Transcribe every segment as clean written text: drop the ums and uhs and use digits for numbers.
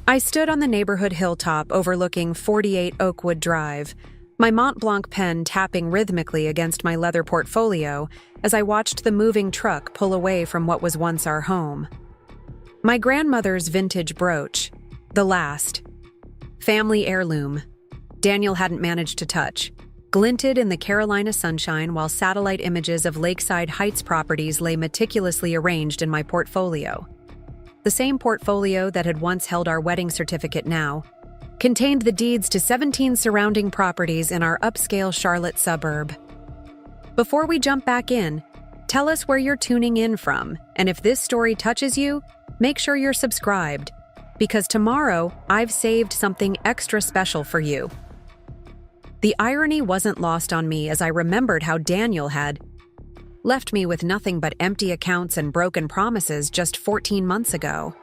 I stood on the neighborhood hilltop overlooking 48 Oakwood Drive, my Mont Blanc pen tapping rhythmically against my leather portfolio as I watched the moving truck pull away from what was once our home. My grandmother's vintage brooch, the last. Family heirloom. Daniel hadn't managed to touch. Glinted in the Carolina sunshine while satellite images of Lakeside Heights properties lay meticulously arranged in my portfolio. The same portfolio that had once held our wedding certificate now contained the deeds to 17 surrounding properties in our upscale Charlotte suburb. Before we jump back in, tell us where you're tuning in from, and if this story touches you, make sure you're subscribed, because tomorrow I've saved something extra special for you. The irony wasn't lost on me as I remembered how Daniel had left me with nothing but empty accounts and broken promises just 14 months ago.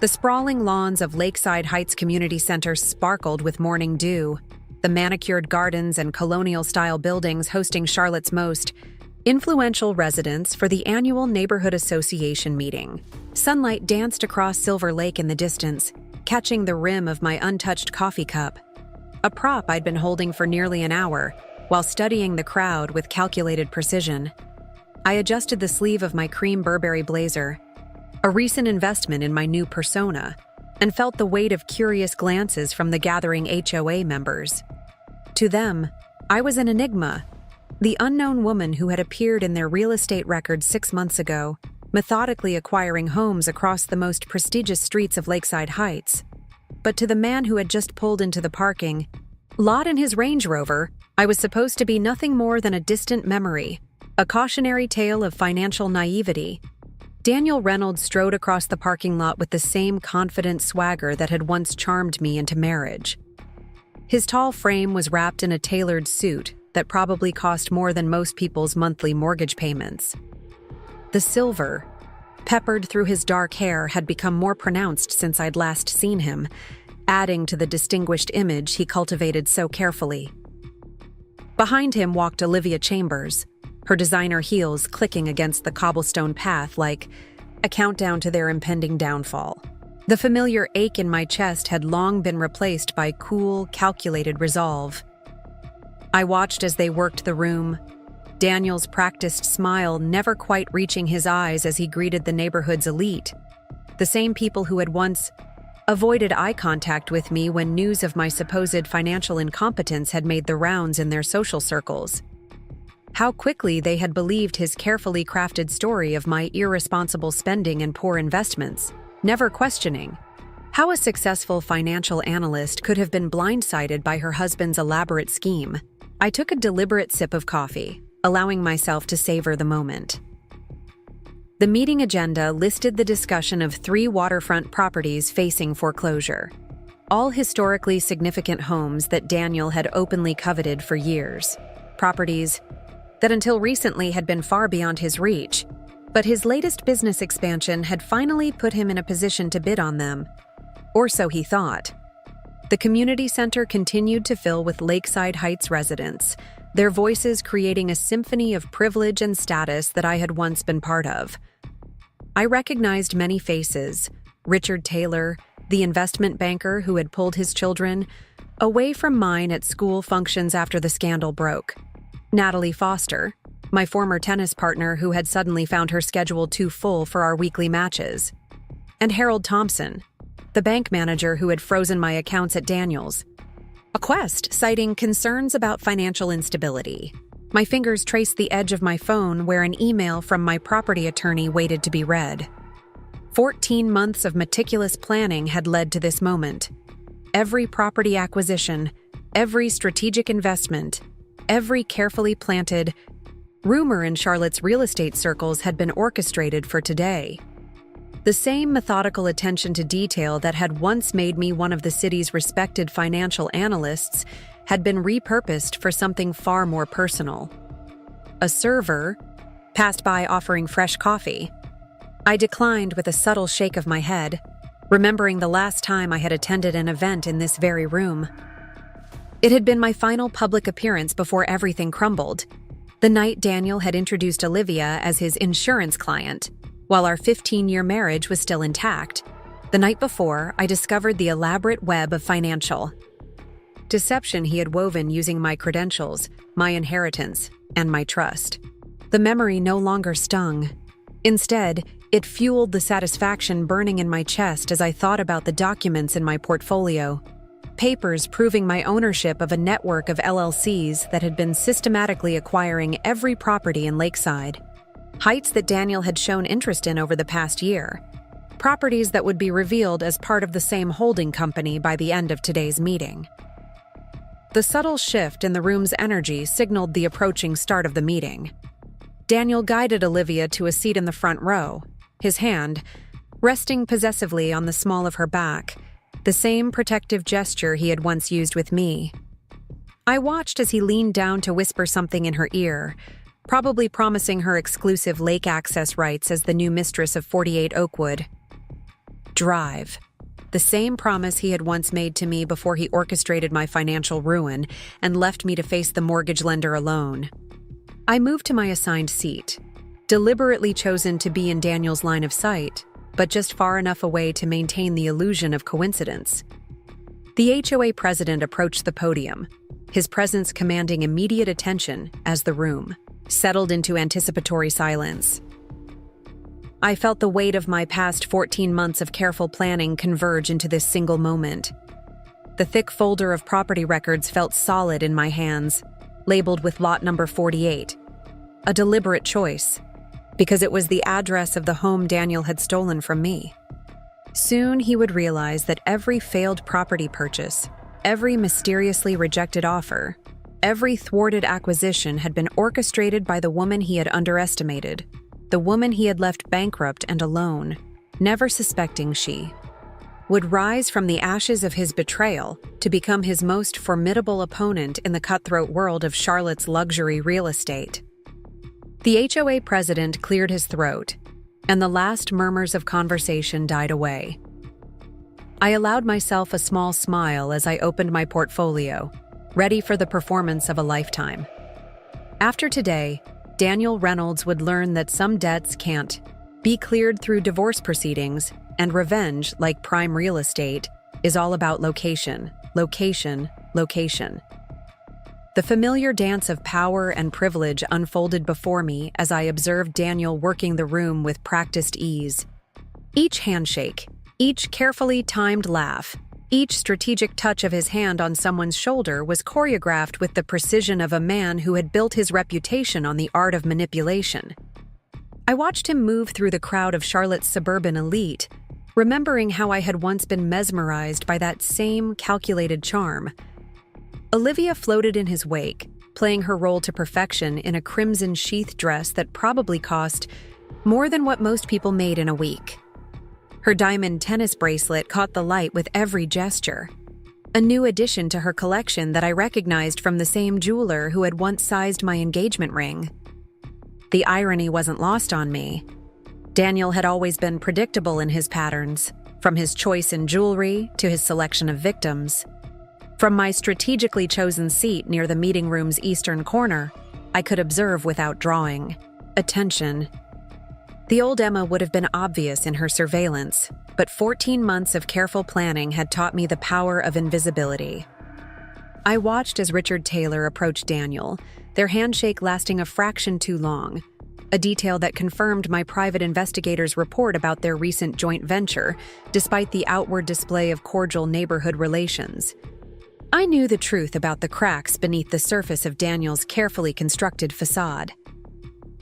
The sprawling lawns of Lakeside Heights Community Center sparkled with morning dew, the manicured gardens and colonial-style buildings hosting Charlotte's most influential residents for the annual Neighborhood Association meeting. Sunlight danced across Silver Lake in the distance, catching the rim of my untouched coffee cup, a prop I'd been holding for nearly an hour while studying the crowd with calculated precision. I adjusted the sleeve of my cream Burberry blazer, a recent investment in my new persona, and felt the weight of curious glances from the gathering HOA members. To them, I was an enigma, the unknown woman who had appeared in their real estate records 6 months ago, methodically acquiring homes across the most prestigious streets of Lakeside Heights. But to the man who had just pulled into the parking lot in his Range Rover, I was supposed to be nothing more than a distant memory, a cautionary tale of financial naivety. Daniel Reynolds strode across the parking lot with the same confident swagger that had once charmed me into marriage. His tall frame was wrapped in a tailored suit that probably cost more than most people's monthly mortgage payments. The silver, peppered through his dark hair, had become more pronounced since I'd last seen him, adding to the distinguished image he cultivated so carefully. Behind him walked Olivia Chambers, her designer heels clicking against the cobblestone path like a countdown to their impending downfall. The familiar ache in my chest had long been replaced by cool, calculated resolve. I watched as they worked the room, Daniel's practiced smile never quite reaching his eyes as he greeted the neighborhood's elite, the same people who had once avoided eye contact with me when news of my supposed financial incompetence had made the rounds in their social circles. How quickly they had believed his carefully crafted story of my irresponsible spending and poor investments, never questioning how a successful financial analyst could have been blindsided by her husband's elaborate scheme. I took a deliberate sip of coffee, allowing myself to savor the moment. The meeting agenda listed the discussion of 3 waterfront properties facing foreclosure, all historically significant homes that Daniel had openly coveted for years, properties that until recently had been far beyond his reach, but his latest business expansion had finally put him in a position to bid on them, or so he thought. The community center continued to fill with Lakeside Heights residents, their voices creating a symphony of privilege and status that I had once been part of. I recognized many faces: Richard Taylor, the investment banker who had pulled his children away from mine at school functions after the scandal broke; Natalie Foster, my former tennis partner who had suddenly found her schedule too full for our weekly matches; and Harold Thompson, the bank manager who had frozen my accounts at Daniel's Quest, citing concerns about financial instability. My fingers traced the edge of my phone where an email from my property attorney waited to be read. 14 months of meticulous planning had led to this moment. Every property acquisition, every strategic investment, every carefully planted rumor in Charlotte's real estate circles had been orchestrated for today. The same methodical attention to detail that had once made me one of the city's respected financial analysts had been repurposed for something far more personal. A server passed by offering fresh coffee. I declined with a subtle shake of my head, remembering the last time I had attended an event in this very room. It had been my final public appearance before everything crumbled, the night Daniel had introduced Olivia as his insurance client, while our 15-year marriage was still intact. The night before, I discovered the elaborate web of financial deception he had woven using my credentials, my inheritance, and my trust. The memory no longer stung. Instead, it fueled the satisfaction burning in my chest as I thought about the documents in my portfolio. Papers proving my ownership of a network of LLCs that had been systematically acquiring every property in Lakeside. Heights that Daniel had shown interest in over the past year. Properties that would be revealed as part of the same holding company by the end of today's meeting. The subtle shift in the room's energy signaled the approaching start of the meeting. Daniel guided Olivia to a seat in the front row, his hand resting possessively on the small of her back, the same protective gesture he had once used with me. I watched as he leaned down to whisper something in her ear, probably promising her exclusive lake access rights as the new mistress of 48 Oakwood Drive. The same promise he had once made to me before he orchestrated my financial ruin and left me to face the mortgage lender alone. I moved to my assigned seat, deliberately chosen to be in Daniel's line of sight, but just far enough away to maintain the illusion of coincidence. The HOA president approached the podium, his presence commanding immediate attention as the room settled into anticipatory silence. I felt the weight of my past 14 months of careful planning converge into this single moment. The thick folder of property records felt solid in my hands, labeled with lot number 48. A deliberate choice, because it was the address of the home Daniel had stolen from me. Soon he would realize that every failed property purchase, every mysteriously rejected offer, every thwarted acquisition had been orchestrated by the woman he had underestimated, the woman he had left bankrupt and alone, never suspecting she would rise from the ashes of his betrayal to become his most formidable opponent in the cutthroat world of Charlotte's luxury real estate. The HOA president cleared his throat, and the last murmurs of conversation died away. I allowed myself a small smile as I opened my portfolio, ready for the performance of a lifetime. After today, Daniel Reynolds would learn that some debts can't be cleared through divorce proceedings, and revenge, like prime real estate, is all about location, location, location. The familiar dance of power and privilege unfolded before me as I observed Daniel working the room with practiced ease. Each handshake, each carefully timed laugh, each strategic touch of his hand on someone's shoulder was choreographed with the precision of a man who had built his reputation on the art of manipulation. I watched him move through the crowd of Charlotte's suburban elite, remembering how I had once been mesmerized by that same calculated charm. Olivia floated in his wake, playing her role to perfection in a crimson sheath dress that probably cost more than what most people made in a week. Her diamond tennis bracelet caught the light with every gesture, a new addition to her collection that I recognized from the same jeweler who had once sized my engagement ring. The irony wasn't lost on me. Daniel had always been predictable in his patterns, from his choice in jewelry to his selection of victims. From my strategically chosen seat near the meeting room's eastern corner, I could observe without drawing attention. The old Emma would have been obvious in her surveillance, but 14 months of careful planning had taught me the power of invisibility. I watched as Richard Taylor approached Daniel, their handshake lasting a fraction too long, a detail that confirmed my private investigator's report about their recent joint venture, despite the outward display of cordial neighborhood relations. I knew the truth about the cracks beneath the surface of Daniel's carefully constructed facade.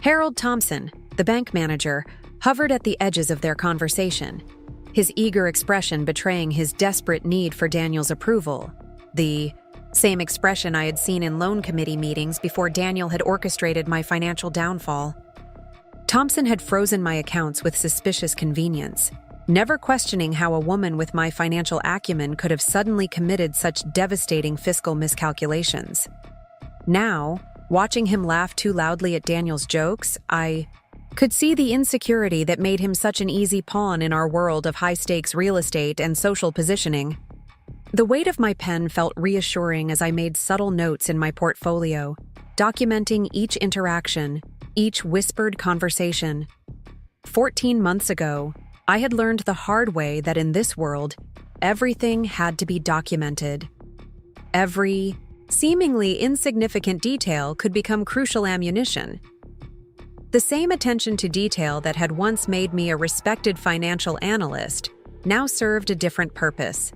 Harold Thompson, the bank manager, hovered at the edges of their conversation, his eager expression betraying his desperate need for Daniel's approval, the same expression I had seen in loan committee meetings before Daniel had orchestrated my financial downfall. Thompson had frozen my accounts with suspicious convenience, never questioning how a woman with my financial acumen could have suddenly committed such devastating fiscal miscalculations. Now, watching him laugh too loudly at Daniel's jokes, I could see the insecurity that made him such an easy pawn in our world of high-stakes real estate and social positioning. The weight of my pen felt reassuring as I made subtle notes in my portfolio, documenting each interaction, each whispered conversation. 14 months ago, I had learned the hard way that in this world, everything had to be documented. Every seemingly insignificant detail could become crucial ammunition. The same attention to detail that had once made me a respected financial analyst now served a different purpose.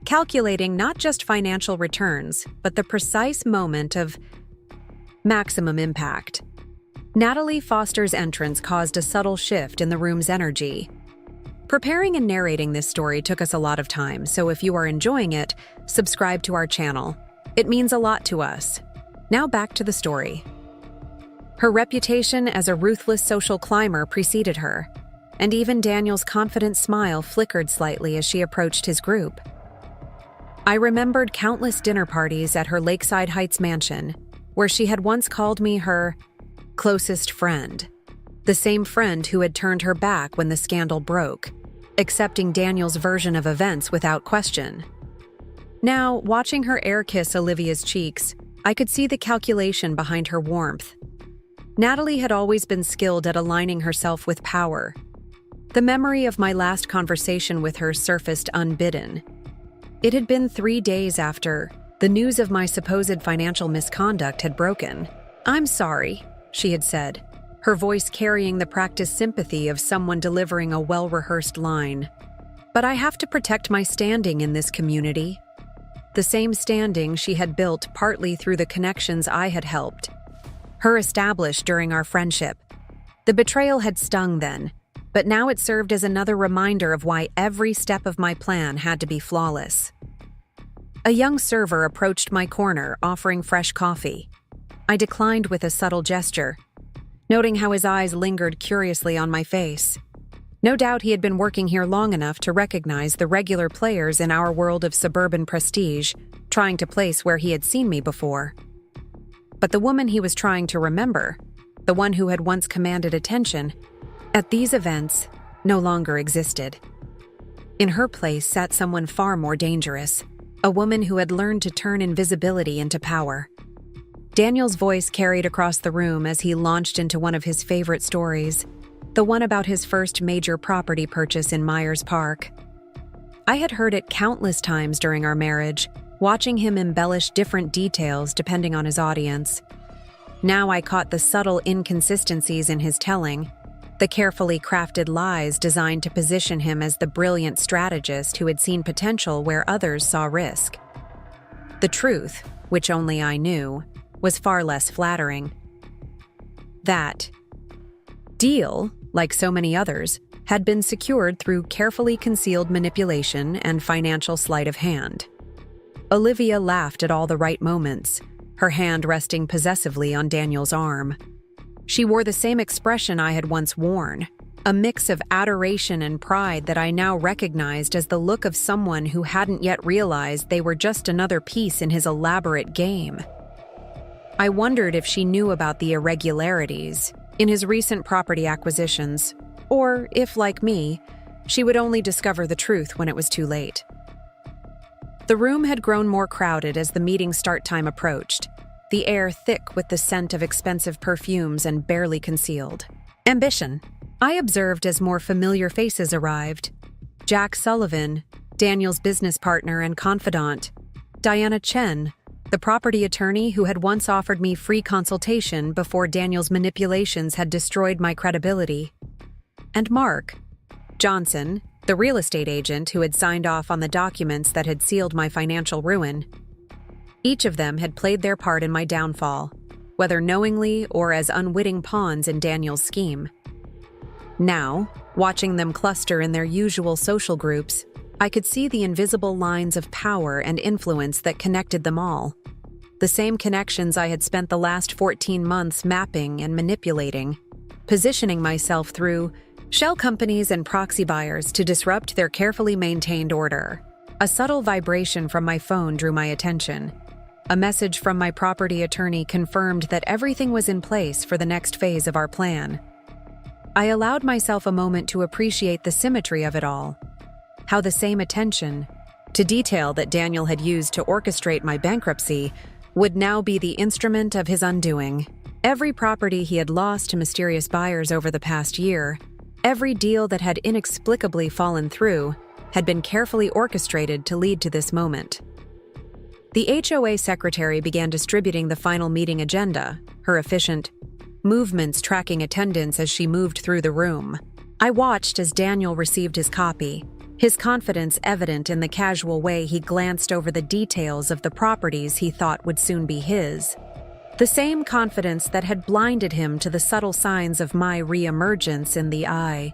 Calculating not just financial returns, but the precise moment of maximum impact. Natalie Foster's entrance caused a subtle shift in the room's energy. Preparing and narrating this story took us a lot of time, so if you are enjoying it, subscribe to our channel. It means a lot to us. Now back to the story. Her reputation as a ruthless social climber preceded her, and even Daniel's confident smile flickered slightly as she approached his group. I remembered countless dinner parties at her Lakeside Heights mansion, where she had once called me her closest friend, the same friend who had turned her back when the scandal broke, accepting Daniel's version of events without question. Now, watching her air kiss Olivia's cheeks, I could see the calculation behind her warmth. Natalie had always been skilled at aligning herself with power. The memory of my last conversation with her surfaced unbidden. It had been 3 days after the news of my supposed financial misconduct had broken. "I'm sorry," she had said, her voice carrying the practiced sympathy of someone delivering a well-rehearsed line. "But I have to protect my standing in this community." The same standing she had built partly through the connections I had helped her establish during our friendship. The betrayal had stung then, but now it served as another reminder of why every step of my plan had to be flawless. A young server approached my corner, offering fresh coffee. I declined with a subtle gesture, noting how his eyes lingered curiously on my face. No doubt he had been working here long enough to recognize the regular players in our world of suburban prestige, trying to place where he had seen me before. But the woman he was trying to remember, the one who had once commanded attention, at these events, no longer existed. In her place sat someone far more dangerous, a woman who had learned to turn invisibility into power. Daniel's voice carried across the room as he launched into one of his favorite stories, the one about his first major property purchase in Myers Park. I had heard it countless times during our marriage, watching him embellish different details depending on his audience. Now I caught the subtle inconsistencies in his telling, the carefully crafted lies designed to position him as the brilliant strategist who had seen potential where others saw risk. The truth, which only I knew, was far less flattering. That deal, like so many others, had been secured through carefully concealed manipulation and financial sleight of hand. Olivia laughed at all the right moments, her hand resting possessively on Daniel's arm. She wore the same expression I had once worn, a mix of adoration and pride that I now recognized as the look of someone who hadn't yet realized they were just another piece in his elaborate game. I wondered if she knew about the irregularities in his recent property acquisitions, or if, like me, she would only discover the truth when it was too late. The room had grown more crowded as the meeting start time approached, the air thick with the scent of expensive perfumes and barely concealed ambition. I observed as more familiar faces arrived. Jack Sullivan, Daniel's business partner and confidant; Diana Chen, the property attorney who had once offered me free consultation before Daniel's manipulations had destroyed my credibility; and Mark Johnson, the real estate agent who had signed off on the documents that had sealed my financial ruin. Each of them had played their part in my downfall, whether knowingly or as unwitting pawns in Daniel's scheme. Now, watching them cluster in their usual social groups, I could see the invisible lines of power and influence that connected them all. The same connections I had spent the last 14 months mapping and manipulating, positioning myself through shell companies and proxy buyers to disrupt their carefully maintained order. A subtle vibration from my phone drew my attention. A message from my property attorney confirmed that everything was in place for the next phase of our plan. I allowed myself a moment to appreciate the symmetry of it all. How the same attention to detail that Daniel had used to orchestrate my bankruptcy would now be the instrument of his undoing. Every property he had lost to mysterious buyers over the past year Every deal that had inexplicably fallen through had been carefully orchestrated to lead to this moment. The HOA secretary began distributing the final meeting agenda, her efficient movements tracking attendance as she moved through the room. I watched as Daniel received his copy, his confidence evident in the casual way he glanced over the details of the properties he thought would soon be his. The same confidence that had blinded him to the subtle signs of my re-emergence in the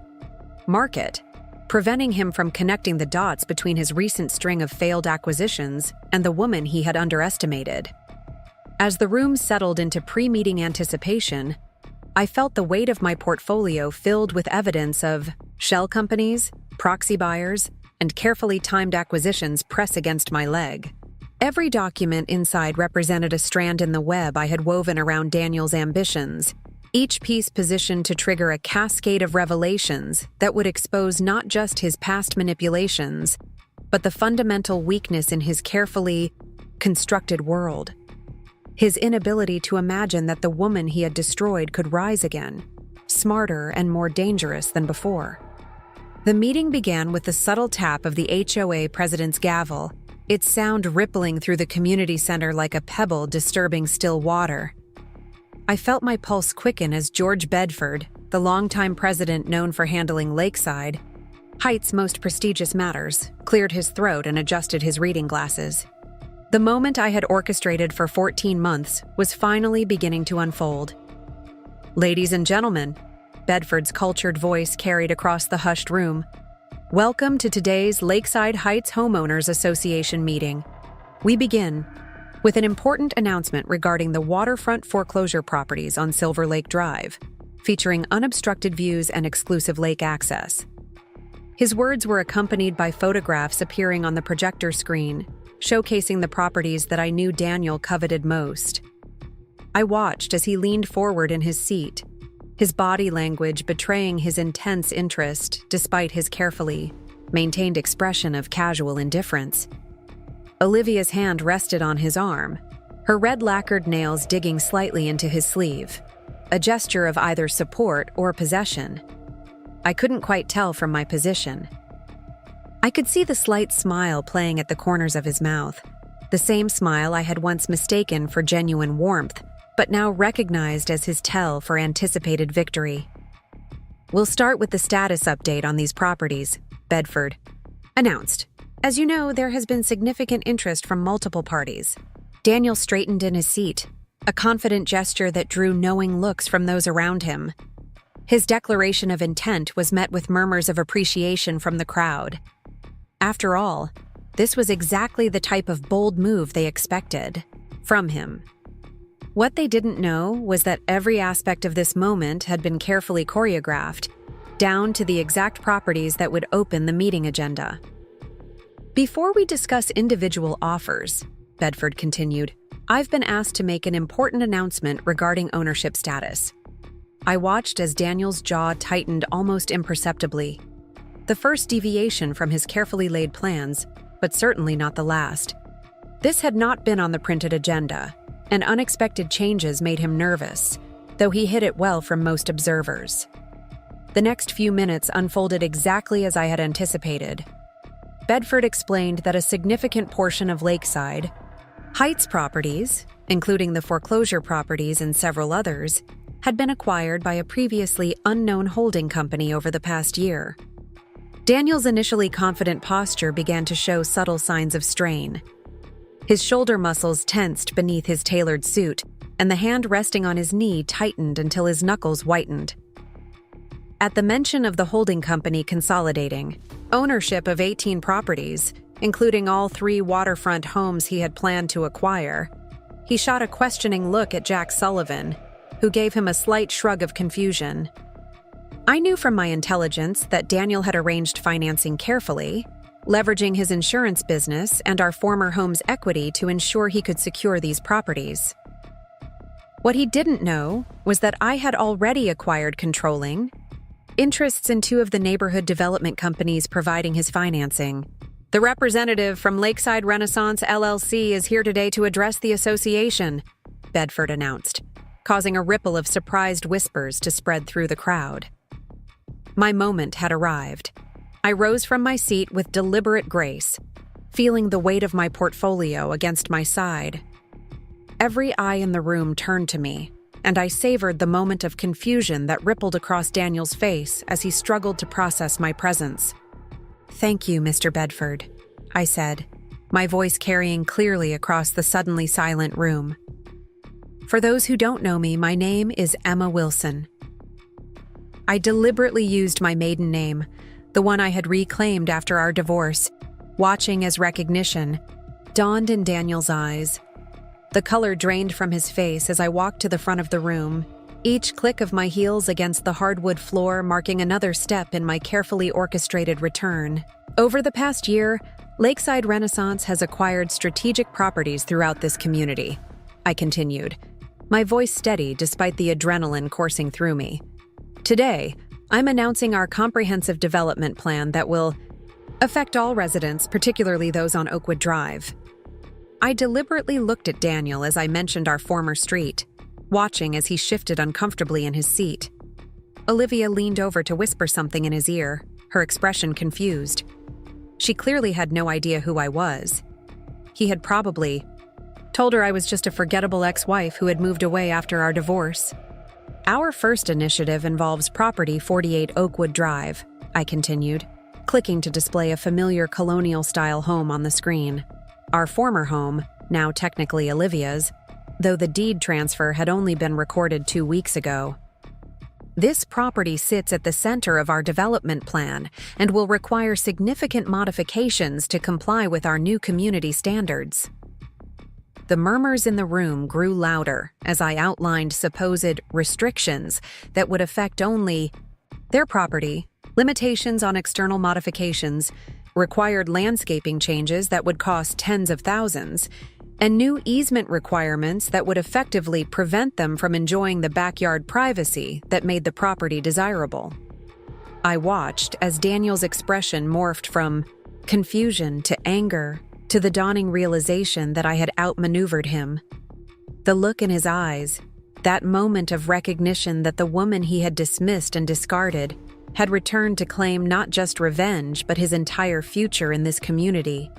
market, preventing him from connecting the dots between his recent string of failed acquisitions and the woman he had underestimated. As the room settled into pre-meeting anticipation, I felt the weight of my portfolio filled with evidence of shell companies, proxy buyers, and carefully timed acquisitions press against my leg. Every document inside represented a strand in the web I had woven around Daniel's ambitions, each piece positioned to trigger a cascade of revelations that would expose not just his past manipulations, but the fundamental weakness in his carefully constructed world. His inability to imagine that the woman he had destroyed could rise again, smarter and more dangerous than before. The meeting began with the subtle tap of the HOA president's gavel, its sound rippling through the community center like a pebble disturbing still water. I felt my pulse quicken as George Bedford, the longtime president known for handling Lakeside Heights' most prestigious matters, cleared his throat and adjusted his reading glasses. The moment I had orchestrated for 14 months was finally beginning to unfold. "Ladies and gentlemen," Bedford's cultured voice carried across the hushed room, "welcome to today's Lakeside Heights Homeowners Association meeting. We begin with an important announcement regarding the waterfront foreclosure properties on Silver Lake Drive, featuring unobstructed views and exclusive lake access." His words were accompanied by photographs appearing on the projector screen, showcasing the properties that I knew Daniel coveted most. I watched as he leaned forward in his seat, his body language betraying his intense interest despite his carefully maintained expression of casual indifference. Olivia's hand rested on his arm, her red lacquered nails digging slightly into his sleeve, a gesture of either support or possession. I couldn't quite tell from my position. I could see the slight smile playing at the corners of his mouth, the same smile I had once mistaken for genuine warmth, but now recognized as his tell for anticipated victory. "We'll start with the status update on these properties," Bedford announced. "As you know, there has been significant interest from multiple parties." Daniel straightened in his seat, a confident gesture that drew knowing looks from those around him. His declaration of intent was met with murmurs of appreciation from the crowd. After all, this was exactly the type of bold move they expected from him. What they didn't know was that every aspect of this moment had been carefully choreographed, down to the exact properties that would open the meeting agenda. "Before we discuss individual offers," Bedford continued, "I've been asked to make an important announcement regarding ownership status." I watched as Daniel's jaw tightened almost imperceptibly. The first deviation from his carefully laid plans, but certainly not the last. This had not been on the printed agenda, and unexpected changes made him nervous, though he hid it well from most observers. The next few minutes unfolded exactly as I had anticipated. Bedford explained that a significant portion of Lakeside Heights properties, including the foreclosure properties and several others, had been acquired by a previously unknown holding company over the past year. Daniel's initially confident posture began to show subtle signs of strain. His shoulder muscles tensed beneath his tailored suit, and the hand resting on his knee tightened until his knuckles whitened. At the mention of the holding company consolidating ownership of 18 properties, including all 3 waterfront homes he had planned to acquire, he shot a questioning look at Jack Sullivan, who gave him a slight shrug of confusion. I knew from my intelligence that Daniel had arranged financing carefully, leveraging his insurance business and our former home's equity to ensure he could secure these properties. What he didn't know was that I had already acquired controlling interests in 2 of the neighborhood development companies providing his financing. "The representative from Lakeside Renaissance LLC is here today to address the association," Bedford announced, causing a ripple of surprised whispers to spread through the crowd. My moment had arrived. I rose from my seat with deliberate grace, feeling the weight of my portfolio against my side. Every eye in the room turned to me, and I savored the moment of confusion that rippled across Daniel's face as he struggled to process my presence. "Thank you, Mr. Bedford," I said, my voice carrying clearly across the suddenly silent room. "For those who don't know me, my name is Emma Wilson." I deliberately used my maiden name, the one I had reclaimed after our divorce, watching as recognition dawned in Daniel's eyes. The color drained from his face as I walked to the front of the room, each click of my heels against the hardwood floor marking another step in my carefully orchestrated return. Over the past year, Lakeside Renaissance has acquired strategic properties throughout this community, I continued, my voice steady despite the adrenaline coursing through me. Today, I'm announcing our comprehensive development plan that will affect all residents, particularly those on Oakwood Drive. I deliberately looked at Daniel as I mentioned our former street, watching as he shifted uncomfortably in his seat. Olivia leaned over to whisper something in his ear, her expression confused. She clearly had no idea who I was. He had probably told her I was just a forgettable ex-wife who had moved away after our divorce. Our first initiative involves property 48 Oakwood Drive, I continued, clicking to display a familiar colonial-style home on the screen. Our former home, now technically Olivia's, though the deed transfer had only been recorded 2 weeks ago. This property sits at the center of our development plan and will require significant modifications to comply with our new community standards. The murmurs in the room grew louder as I outlined supposed restrictions that would affect only their property, limitations on external modifications, required landscaping changes that would cost tens of thousands, and new easement requirements that would effectively prevent them from enjoying the backyard privacy that made the property desirable. I watched as Daniel's expression morphed from confusion to anger to the dawning realization that I had outmaneuvered him. The look in his eyes, that moment of recognition that the woman he had dismissed and discarded had returned to claim not just revenge but his entire future in this community,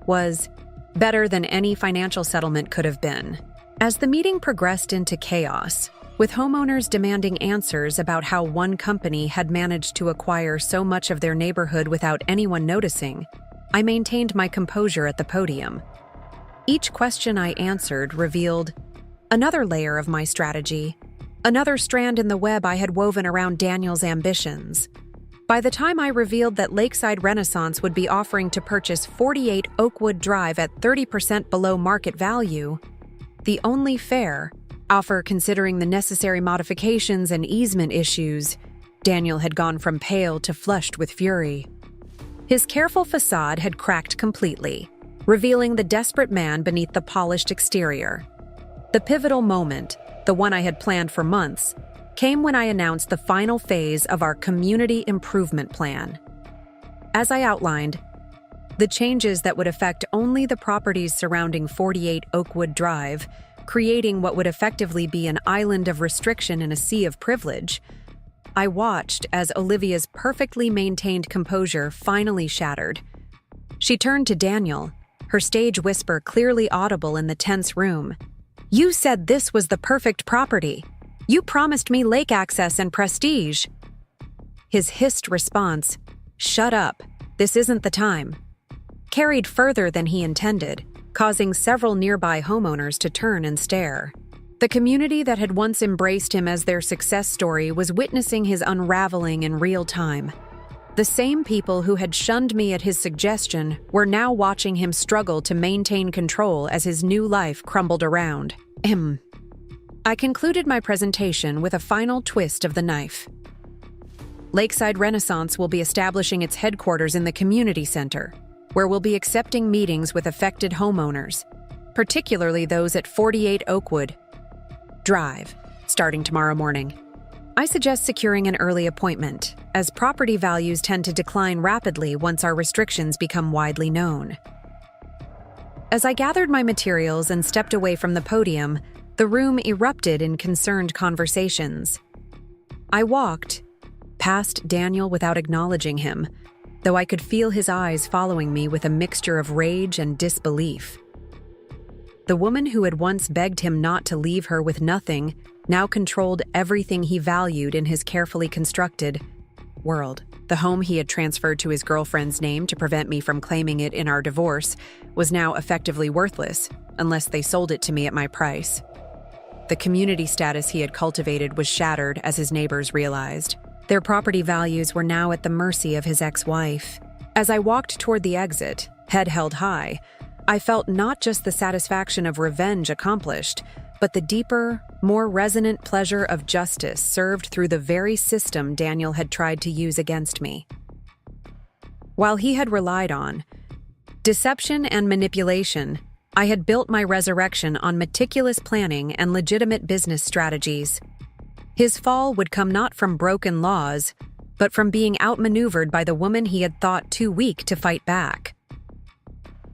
was better than any financial settlement could have been. As the meeting progressed into chaos, with homeowners demanding answers about how one company had managed to acquire so much of their neighborhood without anyone noticing, I maintained my composure at the podium. Each question I answered revealed another layer of my strategy, another strand in the web I had woven around Daniel's ambitions. By the time I revealed that Lakeside Renaissance would be offering to purchase 48 Oakwood Drive at 30% below market value, the only fair offer considering the necessary modifications and easement issues, Daniel had gone from pale to flushed with fury. His careful facade had cracked completely, revealing the desperate man beneath the polished exterior. The pivotal moment, the one I had planned for months, came when I announced the final phase of our community improvement plan. As I outlined, the changes that would affect only the properties surrounding 48 Oakwood Drive, creating what would effectively be an island of restriction in a sea of privilege, I watched as Olivia's perfectly maintained composure finally shattered. She turned to Daniel, her stage whisper clearly audible in the tense room. "You said this was the perfect property. You promised me lake access and prestige." His hissed response, "Shut up, this isn't the time," carried further than he intended, causing several nearby homeowners to turn and stare. The community that had once embraced him as their success story was witnessing his unraveling in real time. The same people who had shunned me at his suggestion were now watching him struggle to maintain control as his new life crumbled around. I concluded my presentation with a final twist of the knife. Lakeside Renaissance will be establishing its headquarters in the community center, where we'll be accepting meetings with affected homeowners, particularly those at 48 Oakwood Drive, starting tomorrow morning. I suggest securing an early appointment, as property values tend to decline rapidly once our restrictions become widely known. As I gathered my materials and stepped away from the podium, the room erupted in concerned conversations. I walked, past Daniel without acknowledging him, though I could feel his eyes following me with a mixture of rage and disbelief. The woman who had once begged him not to leave her with nothing now controlled everything he valued in his carefully constructed world. The home he had transferred to his girlfriend's name to prevent me from claiming it in our divorce was now effectively worthless, unless they sold it to me at my price. The community status he had cultivated was shattered, as his neighbors realized. Their property values were now at the mercy of his ex-wife. As I walked toward the exit, head held high, I felt not just the satisfaction of revenge accomplished, but the deeper, more resonant pleasure of justice served through the very system Daniel had tried to use against me. While he had relied on deception and manipulation, I had built my resurrection on meticulous planning and legitimate business strategies. His fall would come not from broken laws, but from being outmaneuvered by the woman he had thought too weak to fight back.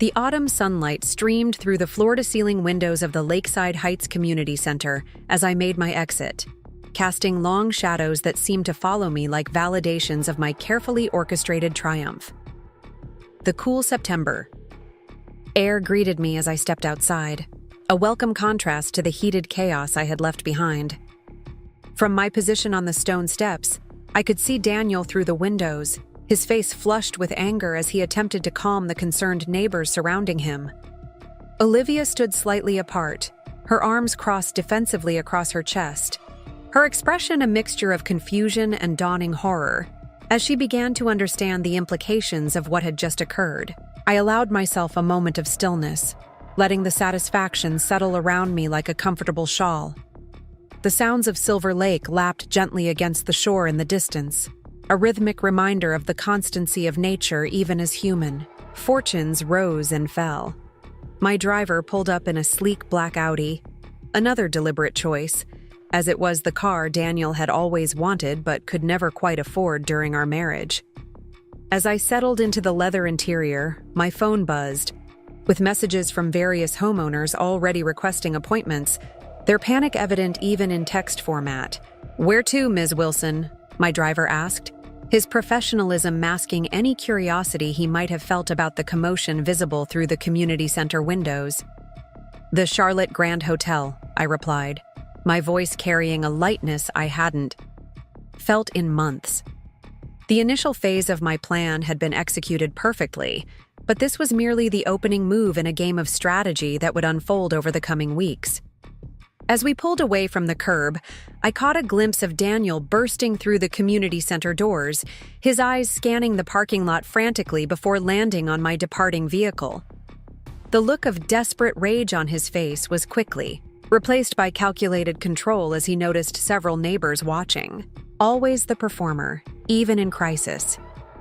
The autumn sunlight streamed through the floor-to-ceiling windows of the Lakeside Heights Community Center as I made my exit, casting long shadows that seemed to follow me like validations of my carefully orchestrated triumph. The cool September air greeted me as I stepped outside, a welcome contrast to the heated chaos I had left behind. From my position on the stone steps, I could see Daniel through the windows, his face flushed with anger as he attempted to calm the concerned neighbors surrounding him. Olivia stood slightly apart, her arms crossed defensively across her chest, her expression a mixture of confusion and dawning horror. As she began to understand the implications of what had just occurred, I allowed myself a moment of stillness, letting the satisfaction settle around me like a comfortable shawl. The sounds of Silver Lake lapped gently against the shore in the distance, a rhythmic reminder of the constancy of nature even as human. Fortunes rose and fell. My driver pulled up in a sleek black Audi, another deliberate choice, as it was the car Daniel had always wanted but could never quite afford during our marriage. As I settled into the leather interior, my phone buzzed, with messages from various homeowners already requesting appointments, their panic evident even in text format. "Where to, Ms. Wilson?" my driver asked, his professionalism masking any curiosity he might have felt about the commotion visible through the community center windows. "The Charlotte Grand Hotel," I replied, my voice carrying a lightness I hadn't felt in months. The initial phase of my plan had been executed perfectly, but this was merely the opening move in a game of strategy that would unfold over the coming weeks. As we pulled away from the curb, I caught a glimpse of Daniel bursting through the community center doors, his eyes scanning the parking lot frantically before landing on my departing vehicle. The look of desperate rage on his face was quickly replaced by calculated control as he noticed several neighbors watching. Always the performer, even in crisis.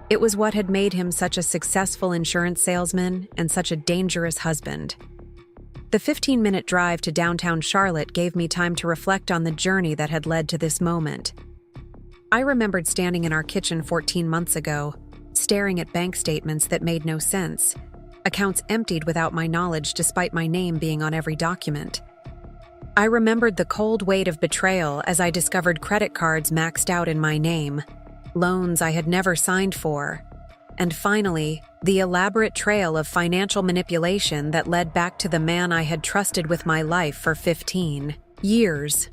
It was what had made him such a successful insurance salesman and such a dangerous husband. The 15-minute drive to downtown Charlotte gave me time to reflect on the journey that had led to this moment. I remembered standing in our kitchen 14 months ago, staring at bank statements that made no sense, accounts emptied without my knowledge despite my name being on every document. I remembered the cold weight of betrayal as I discovered credit cards maxed out in my name, loans I had never signed for, and finally, the elaborate trail of financial manipulation that led back to the man I had trusted with my life for 15 years.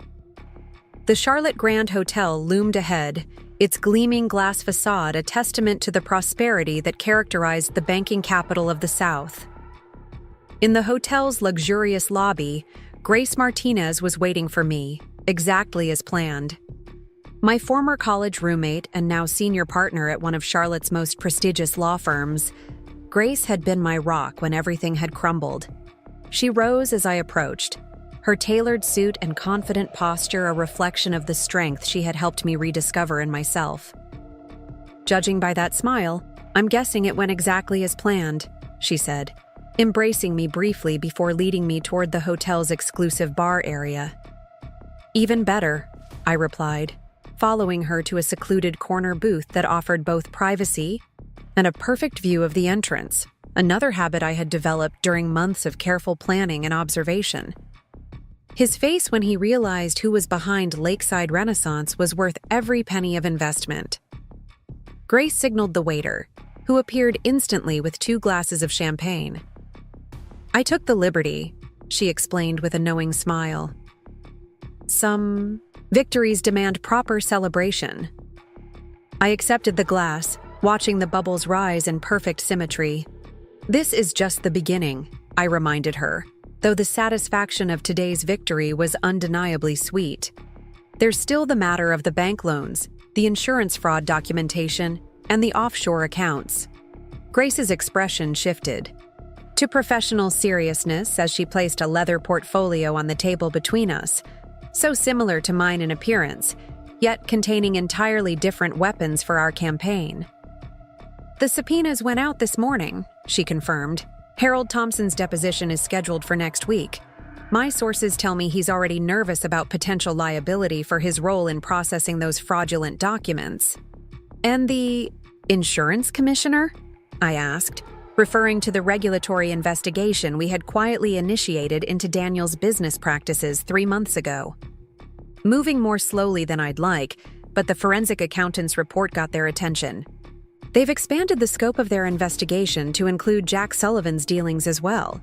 The Charlotte Grand Hotel loomed ahead, its gleaming glass facade a testament to the prosperity that characterized the banking capital of the South. In the hotel's luxurious lobby, Grace Martinez was waiting for me, exactly as planned. My former college roommate and now senior partner at one of Charlotte's most prestigious law firms, Grace had been my rock when everything had crumbled. She rose as I approached, her tailored suit and confident posture a reflection of the strength she had helped me rediscover in myself. "Judging by that smile, I'm guessing it went exactly as planned," she said, embracing me briefly before leading me toward the hotel's exclusive bar area. "Even better," I replied, following her to a secluded corner booth that offered both privacy and a perfect view of the entrance, another habit I had developed during months of careful planning and observation. His face when he realized who was behind Lakeside Renaissance was worth every penny of investment. Grace signaled the waiter, who appeared instantly with 2 glasses of champagne. "I took the liberty," she explained with a knowing smile. "Some victories demand proper celebration." I accepted the glass, watching the bubbles rise in perfect symmetry. "This is just the beginning," I reminded her, though the satisfaction of today's victory was undeniably sweet. "There's still the matter of the bank loans, the insurance fraud documentation, and the offshore accounts." Grace's expression shifted to professional seriousness as she placed a leather portfolio on the table between us, so similar to mine in appearance, yet containing entirely different weapons for our campaign. "The subpoenas went out this morning," she confirmed. "Harold Thompson's deposition is scheduled for next week. My sources tell me he's already nervous about potential liability for his role in processing those fraudulent documents." "And the insurance commissioner?" I asked, referring to the regulatory investigation we had quietly initiated into Daniel's business practices 3 months ago. Moving more slowly than I'd like, but the forensic accountant's report got their attention. They've expanded the scope of their investigation to include Jack Sullivan's dealings as well.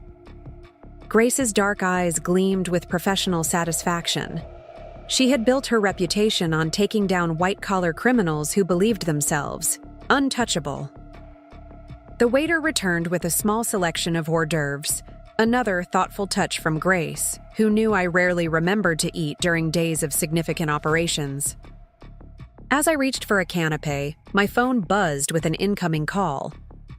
Grace's dark eyes gleamed with professional satisfaction. She had built her reputation on taking down white-collar criminals who believed themselves untouchable. The waiter returned with a small selection of hors d'oeuvres, another thoughtful touch from Grace, who knew I rarely remembered to eat during days of significant operations. As I reached for a canapé, my phone buzzed with an incoming call.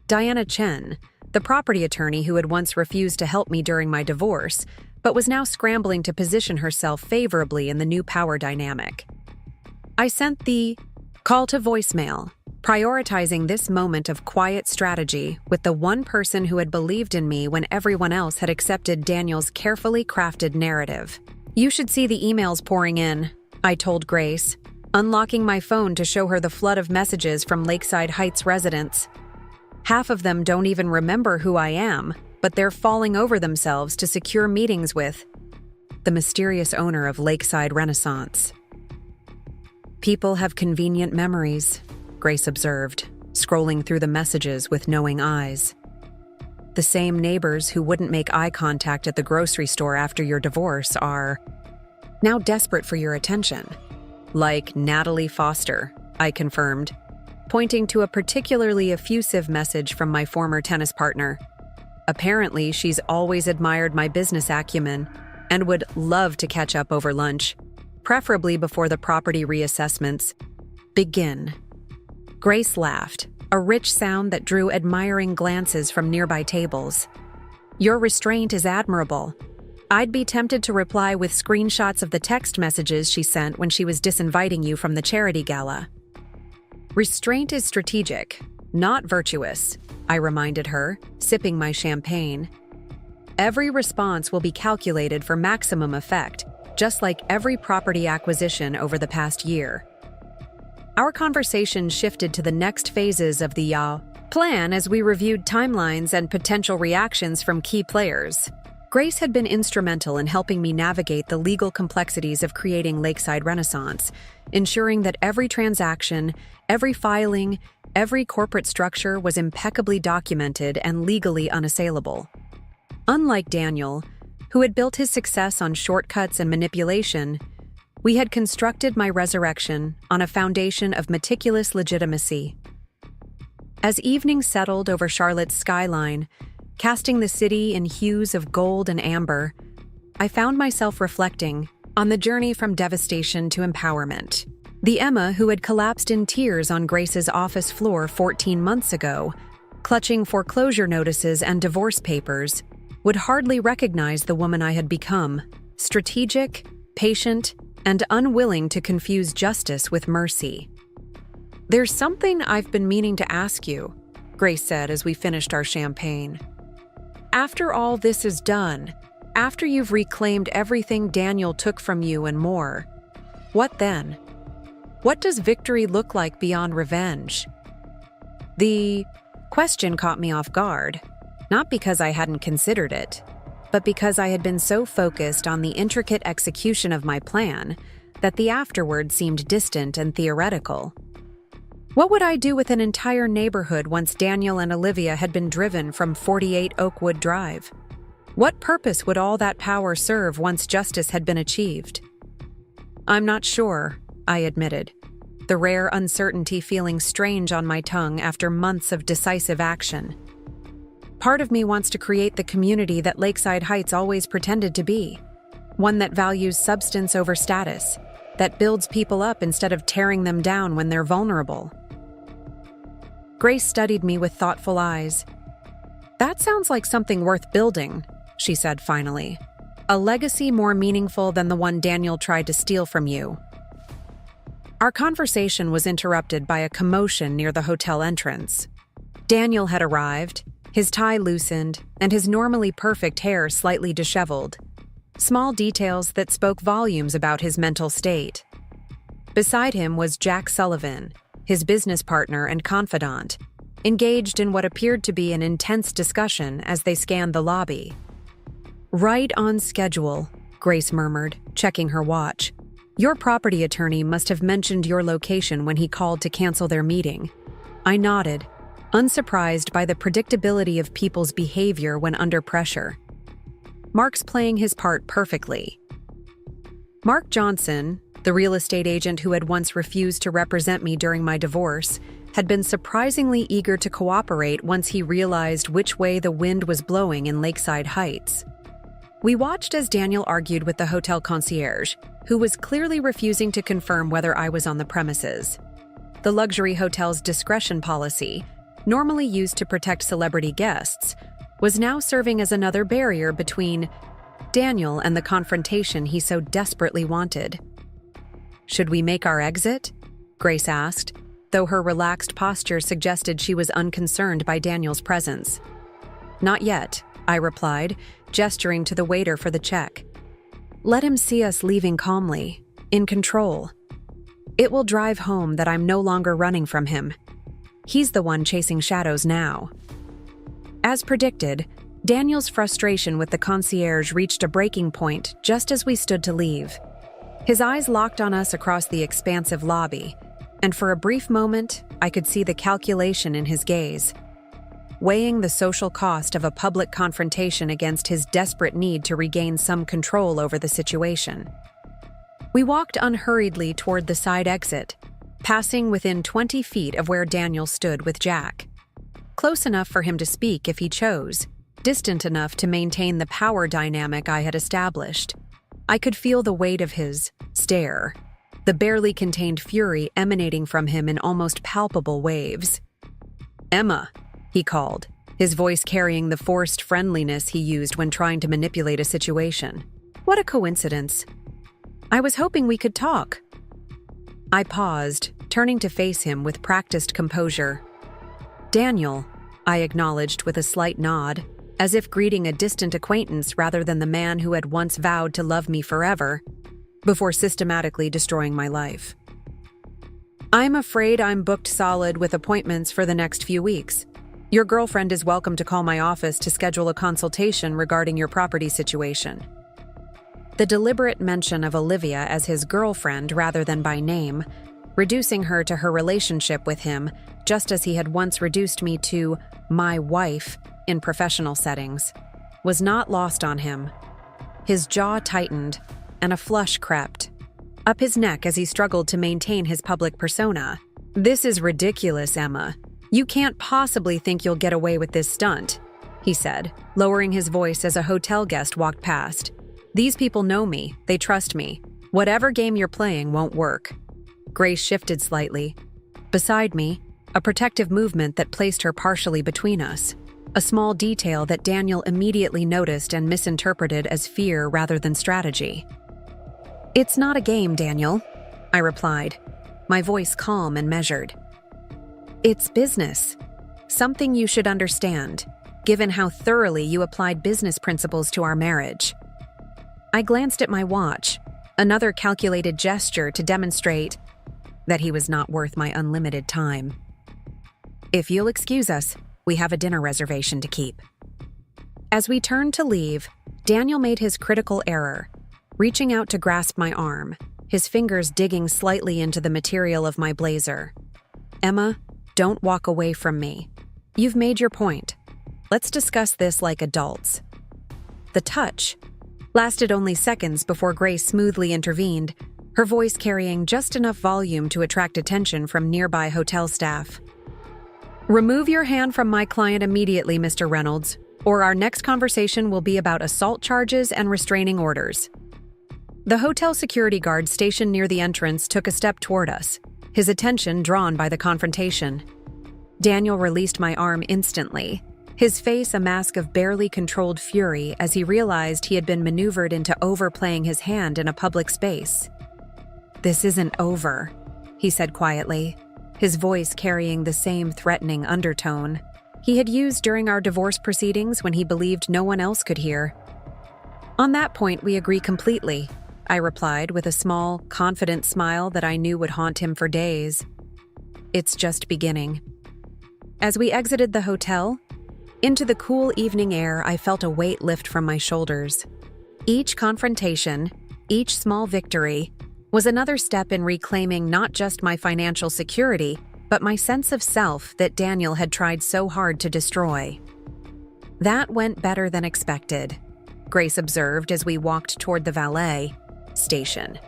Diana Chen, the property attorney who had once refused to help me during my divorce, but was now scrambling to position herself favorably in the new power dynamic. I sent the call to voicemail, prioritizing this moment of quiet strategy with the one person who had believed in me when everyone else had accepted Daniel's carefully crafted narrative. "You should see the emails pouring in," I told Grace, unlocking my phone to show her the flood of messages from Lakeside Heights residents. "Half of them don't even remember who I am, but they're falling over themselves to secure meetings with the mysterious owner of Lakeside Renaissance." "People have convenient memories," Grace observed, scrolling through the messages with knowing eyes. "The same neighbors who wouldn't make eye contact at the grocery store after your divorce are now desperate for your attention." "Like Natalie Foster," I confirmed, pointing to a particularly effusive message from my former tennis partner. "Apparently, she's always admired my business acumen and would love to catch up over lunch, preferably before the property reassessments begin." Grace laughed, a rich sound that drew admiring glances from nearby tables. "Your restraint is admirable." I'd be tempted to reply with screenshots of the text messages she sent when she was disinviting you from the charity gala. "Restraint is strategic, not virtuous," I reminded her, sipping my champagne. "Every response will be calculated for maximum effect, just like every property acquisition over the past year." Our conversation shifted to the next phases of the plan as we reviewed timelines and potential reactions from key players. Grace had been instrumental in helping me navigate the legal complexities of creating Lakeside Renaissance, ensuring that every transaction, every filing, every corporate structure was impeccably documented and legally unassailable. Unlike Daniel, who had built his success on shortcuts and manipulation, we had constructed my resurrection on a foundation of meticulous legitimacy. As evening settled over Charlotte's skyline, casting the city in hues of gold and amber, I found myself reflecting on the journey from devastation to empowerment. The Emma who had collapsed in tears on Grace's office floor 14 months ago, clutching foreclosure notices and divorce papers, would hardly recognize the woman I had become, strategic, patient, and unwilling to confuse justice with mercy. "There's something I've been meaning to ask you," Grace said as we finished our champagne. "After all this is done, after you've reclaimed everything Daniel took from you and more, what then? What does victory look like beyond revenge?" The question caught me off guard, not because I hadn't considered it, but because I had been so focused on the intricate execution of my plan that the afterward seemed distant and theoretical. What would I do with an entire neighborhood once Daniel and Olivia had been driven from 48 Oakwood Drive? What purpose would all that power serve once justice had been achieved? I'm not sure, I admitted, the rare uncertainty feeling strange on my tongue after months of decisive action. Part of me wants to create the community that Lakeside Heights always pretended to be, one that values substance over status, that builds people up instead of tearing them down when they're vulnerable. Grace studied me with thoughtful eyes. That sounds like something worth building, she said finally. A legacy more meaningful than the one Daniel tried to steal from you. Our conversation was interrupted by a commotion near the hotel entrance. Daniel had arrived, his tie loosened, and his normally perfect hair slightly disheveled. Small details that spoke volumes about his mental state. Beside him was Jack Sullivan, his business partner and confidant, engaged in what appeared to be an intense discussion as they scanned the lobby. "Right on schedule," Grace murmured, checking her watch. "Your property attorney must have mentioned your location when he called to cancel their meeting." I nodded, unsurprised by the predictability of people's behavior when under pressure. Mark's playing his part perfectly. Mark Johnson, the real estate agent who had once refused to represent me during my divorce, had been surprisingly eager to cooperate once he realized which way the wind was blowing in Lakeside Heights. We watched as Daniel argued with the hotel concierge, who was clearly refusing to confirm whether I was on the premises. The luxury hotel's discretion policy, normally used to protect celebrity guests, was now serving as another barrier between Daniel and the confrontation he so desperately wanted. "Should we make our exit?" Grace asked, though her relaxed posture suggested she was unconcerned by Daniel's presence. "Not yet," I replied, gesturing to the waiter for the check. "Let him see us leaving calmly, in control. It will drive home that I'm no longer running from him. He's the one chasing shadows now." As predicted, Daniel's frustration with the concierge reached a breaking point just as we stood to leave. His eyes locked on us across the expansive lobby, and for a brief moment, I could see the calculation in his gaze, weighing the social cost of a public confrontation against his desperate need to regain some control over the situation. We walked unhurriedly toward the side exit, passing within 20 feet of where Daniel stood with Jack. Close enough for him to speak if he chose, distant enough to maintain the power dynamic I had established. I could feel the weight of his stare, the barely contained fury emanating from him in almost palpable waves. "Emma," he called, his voice carrying the forced friendliness he used when trying to manipulate a situation. What a coincidence. "I was hoping we could talk." I paused, turning to face him with practiced composure. "Daniel," I acknowledged with a slight nod, as if greeting a distant acquaintance rather than the man who had once vowed to love me forever, before systematically destroying my life. "I'm afraid I'm booked solid with appointments for the next few weeks. Your girlfriend is welcome to call my office to schedule a consultation regarding your property situation." The deliberate mention of Olivia as his girlfriend rather than by name, reducing her to her relationship with him, just as he had once reduced me to my wife in professional settings, was not lost on him. His jaw tightened, and a flush crept up his neck as he struggled to maintain his public persona. "This is ridiculous, Emma. You can't possibly think you'll get away with this stunt," he said, lowering his voice as a hotel guest walked past. "These people know me, they trust me. Whatever game you're playing won't work." Grace shifted slightly. Beside me, a protective movement that placed her partially between us, a small detail that Daniel immediately noticed and misinterpreted as fear rather than strategy. "It's not a game, Daniel," I replied, my voice calm and measured. "It's business. Something you should understand, given how thoroughly you applied business principles to our marriage." I glanced at my watch, another calculated gesture to demonstrate that he was not worth my unlimited time. "If you'll excuse us, we have a dinner reservation to keep." As we turned to leave, Daniel made his critical error, reaching out to grasp my arm, his fingers digging slightly into the material of my blazer. "Emma, don't walk away from me. You've made your point. Let's discuss this like adults." The touch lasted only seconds before Grace smoothly intervened, her voice carrying just enough volume to attract attention from nearby hotel staff. "Remove your hand from my client immediately, Mr. Reynolds, or our next conversation will be about assault charges and restraining orders." The hotel security guard stationed near the entrance took a step toward us, his attention drawn by the confrontation. Daniel released my arm instantly, his face a mask of barely controlled fury as he realized he had been maneuvered into overplaying his hand in a public space. "This isn't over," he said quietly, his voice carrying the same threatening undertone he had used during our divorce proceedings when he believed no one else could hear. "On that point, we agree completely," I replied with a small, confident smile that I knew would haunt him for days. "It's just beginning." As we exited the hotel, into the cool evening air, I felt a weight lift from my shoulders. Each confrontation, each small victory, was another step in reclaiming not just my financial security, but my sense of self that Daniel had tried so hard to destroy. "That went better than expected," Grace observed as we walked toward the valet station.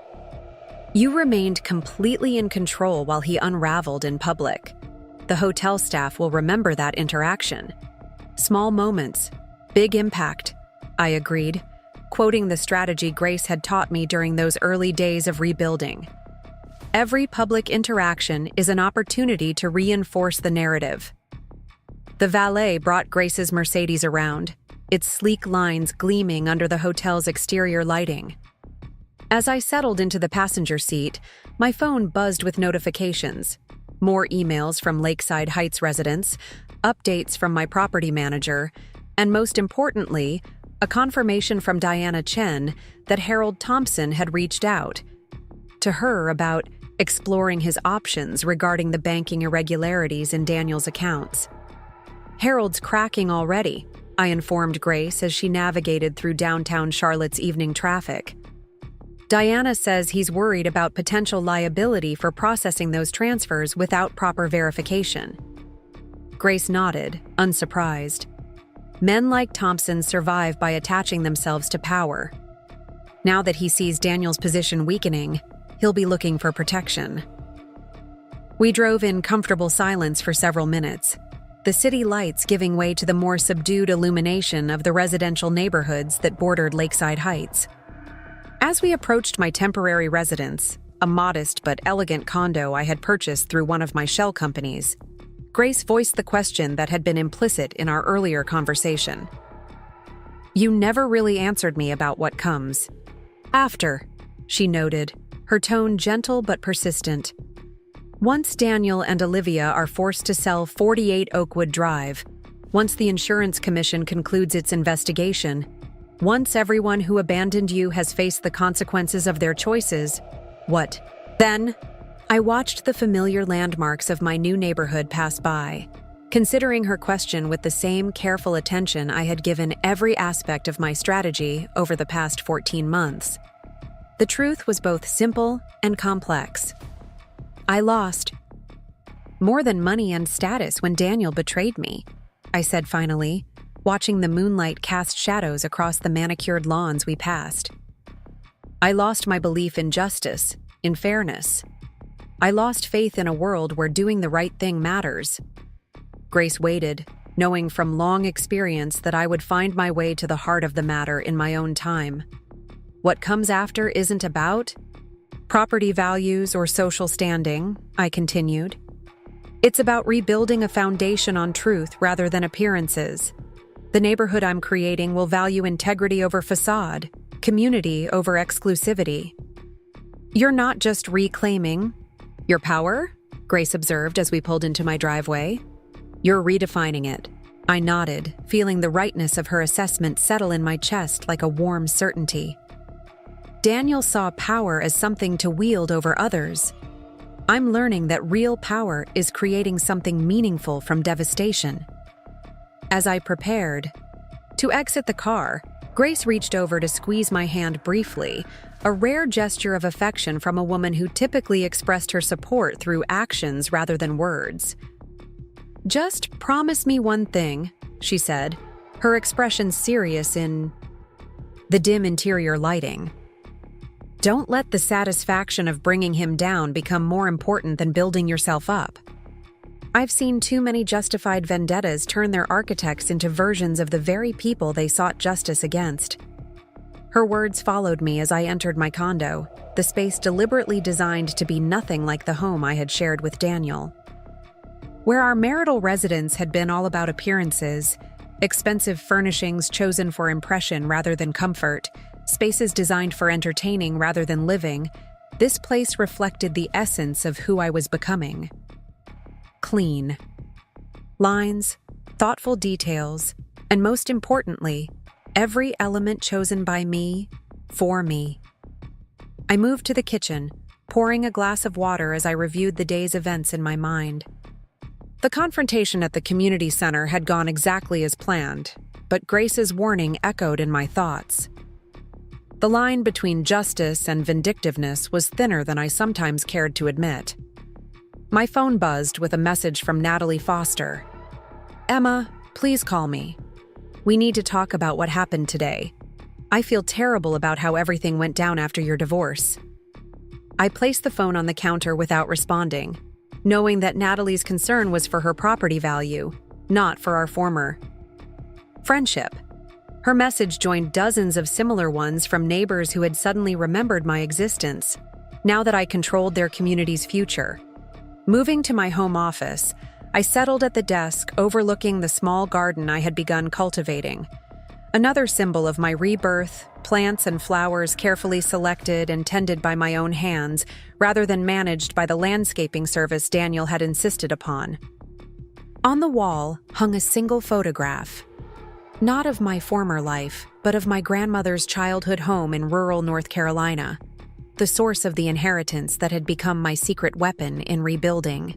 "You remained completely in control while he unraveled in public. The hotel staff will remember that interaction. Small moments, big impact," I agreed, quoting the strategy Grace had taught me during those early days of rebuilding. "Every public interaction is an opportunity to reinforce the narrative." The valet brought Grace's Mercedes around, its sleek lines gleaming under the hotel's exterior lighting. As I settled into the passenger seat, my phone buzzed with notifications. More emails from Lakeside Heights residents, updates from my property manager, and most importantly, a confirmation from Diana Chen that Harold Thompson had reached out to her about exploring his options regarding the banking irregularities in Daniel's accounts. "Harold's cracking already," I informed Grace as she navigated through downtown Charlotte's evening traffic. "Diana says he's worried about potential liability for processing those transfers without proper verification." Grace nodded, unsurprised. Men like Thompson survive by attaching themselves to power. Now that he sees Daniel's position weakening, he'll be looking for protection. We drove in comfortable silence for several minutes, the city lights giving way to the more subdued illumination of the residential neighborhoods that bordered Lakeside Heights. As we approached my temporary residence, a modest but elegant condo I had purchased through one of my shell companies, Grace voiced the question that had been implicit in our earlier conversation. "You never really answered me about what comes after," she noted, her tone gentle but persistent. "Once Daniel and Olivia are forced to sell 48 Oakwood Drive, once the insurance commission concludes its investigation, once everyone who abandoned you has faced the consequences of their choices, what then?" I watched the familiar landmarks of my new neighborhood pass by, considering her question with the same careful attention I had given every aspect of my strategy over the past 14 months. The truth was both simple and complex. I lost more than money and status when Daniel betrayed me, I said finally, watching the moonlight cast shadows across the manicured lawns we passed. I lost my belief in justice, in fairness. I lost faith in a world where doing the right thing matters. Grace waited, knowing from long experience that I would find my way to the heart of the matter in my own time. What comes after isn't about property values or social standing, I continued. It's about rebuilding a foundation on truth rather than appearances. The neighborhood I'm creating will value integrity over facade, community over exclusivity. "You're not just reclaiming your power?" Grace observed as we pulled into my driveway. "You're redefining it." I nodded, feeling the rightness of her assessment settle in my chest like a warm certainty. Daniel saw power as something to wield over others. I'm learning that real power is creating something meaningful from devastation. As I prepared to exit the car, Grace reached over to squeeze my hand briefly, a rare gesture of affection from a woman who typically expressed her support through actions rather than words. "Just promise me one thing," she said, her expression serious in the dim interior lighting. "Don't let the satisfaction of bringing him down become more important than building yourself up. I've seen too many justified vendettas turn their architects into versions of the very people they sought justice against." Her words followed me as I entered my condo, the space deliberately designed to be nothing like the home I had shared with Daniel. Where our marital residence had been all about appearances, expensive furnishings chosen for impression rather than comfort, spaces designed for entertaining rather than living, this place reflected the essence of who I was becoming. Clean. Lines, thoughtful details, and most importantly, every element chosen by me, for me. I moved to the kitchen, pouring a glass of water as I reviewed the day's events in my mind. The confrontation at the community center had gone exactly as planned, but Grace's warning echoed in my thoughts. The line between justice and vindictiveness was thinner than I sometimes cared to admit. My phone buzzed with a message from Natalie Foster. "Emma, please call me. We need to talk about what happened today. I feel terrible about how everything went down after your divorce." I placed the phone on the counter without responding, knowing that Natalie's concern was for her property value, not for our former friendship. Her message joined dozens of similar ones from neighbors who had suddenly remembered my existence, now that I controlled their community's future. Moving to my home office, I settled at the desk overlooking the small garden I had begun cultivating. Another symbol of my rebirth, plants and flowers carefully selected and tended by my own hands, rather than managed by the landscaping service Daniel had insisted upon. On the wall hung a single photograph, not of my former life, but of my grandmother's childhood home in rural North Carolina, the source of the inheritance that had become my secret weapon in rebuilding.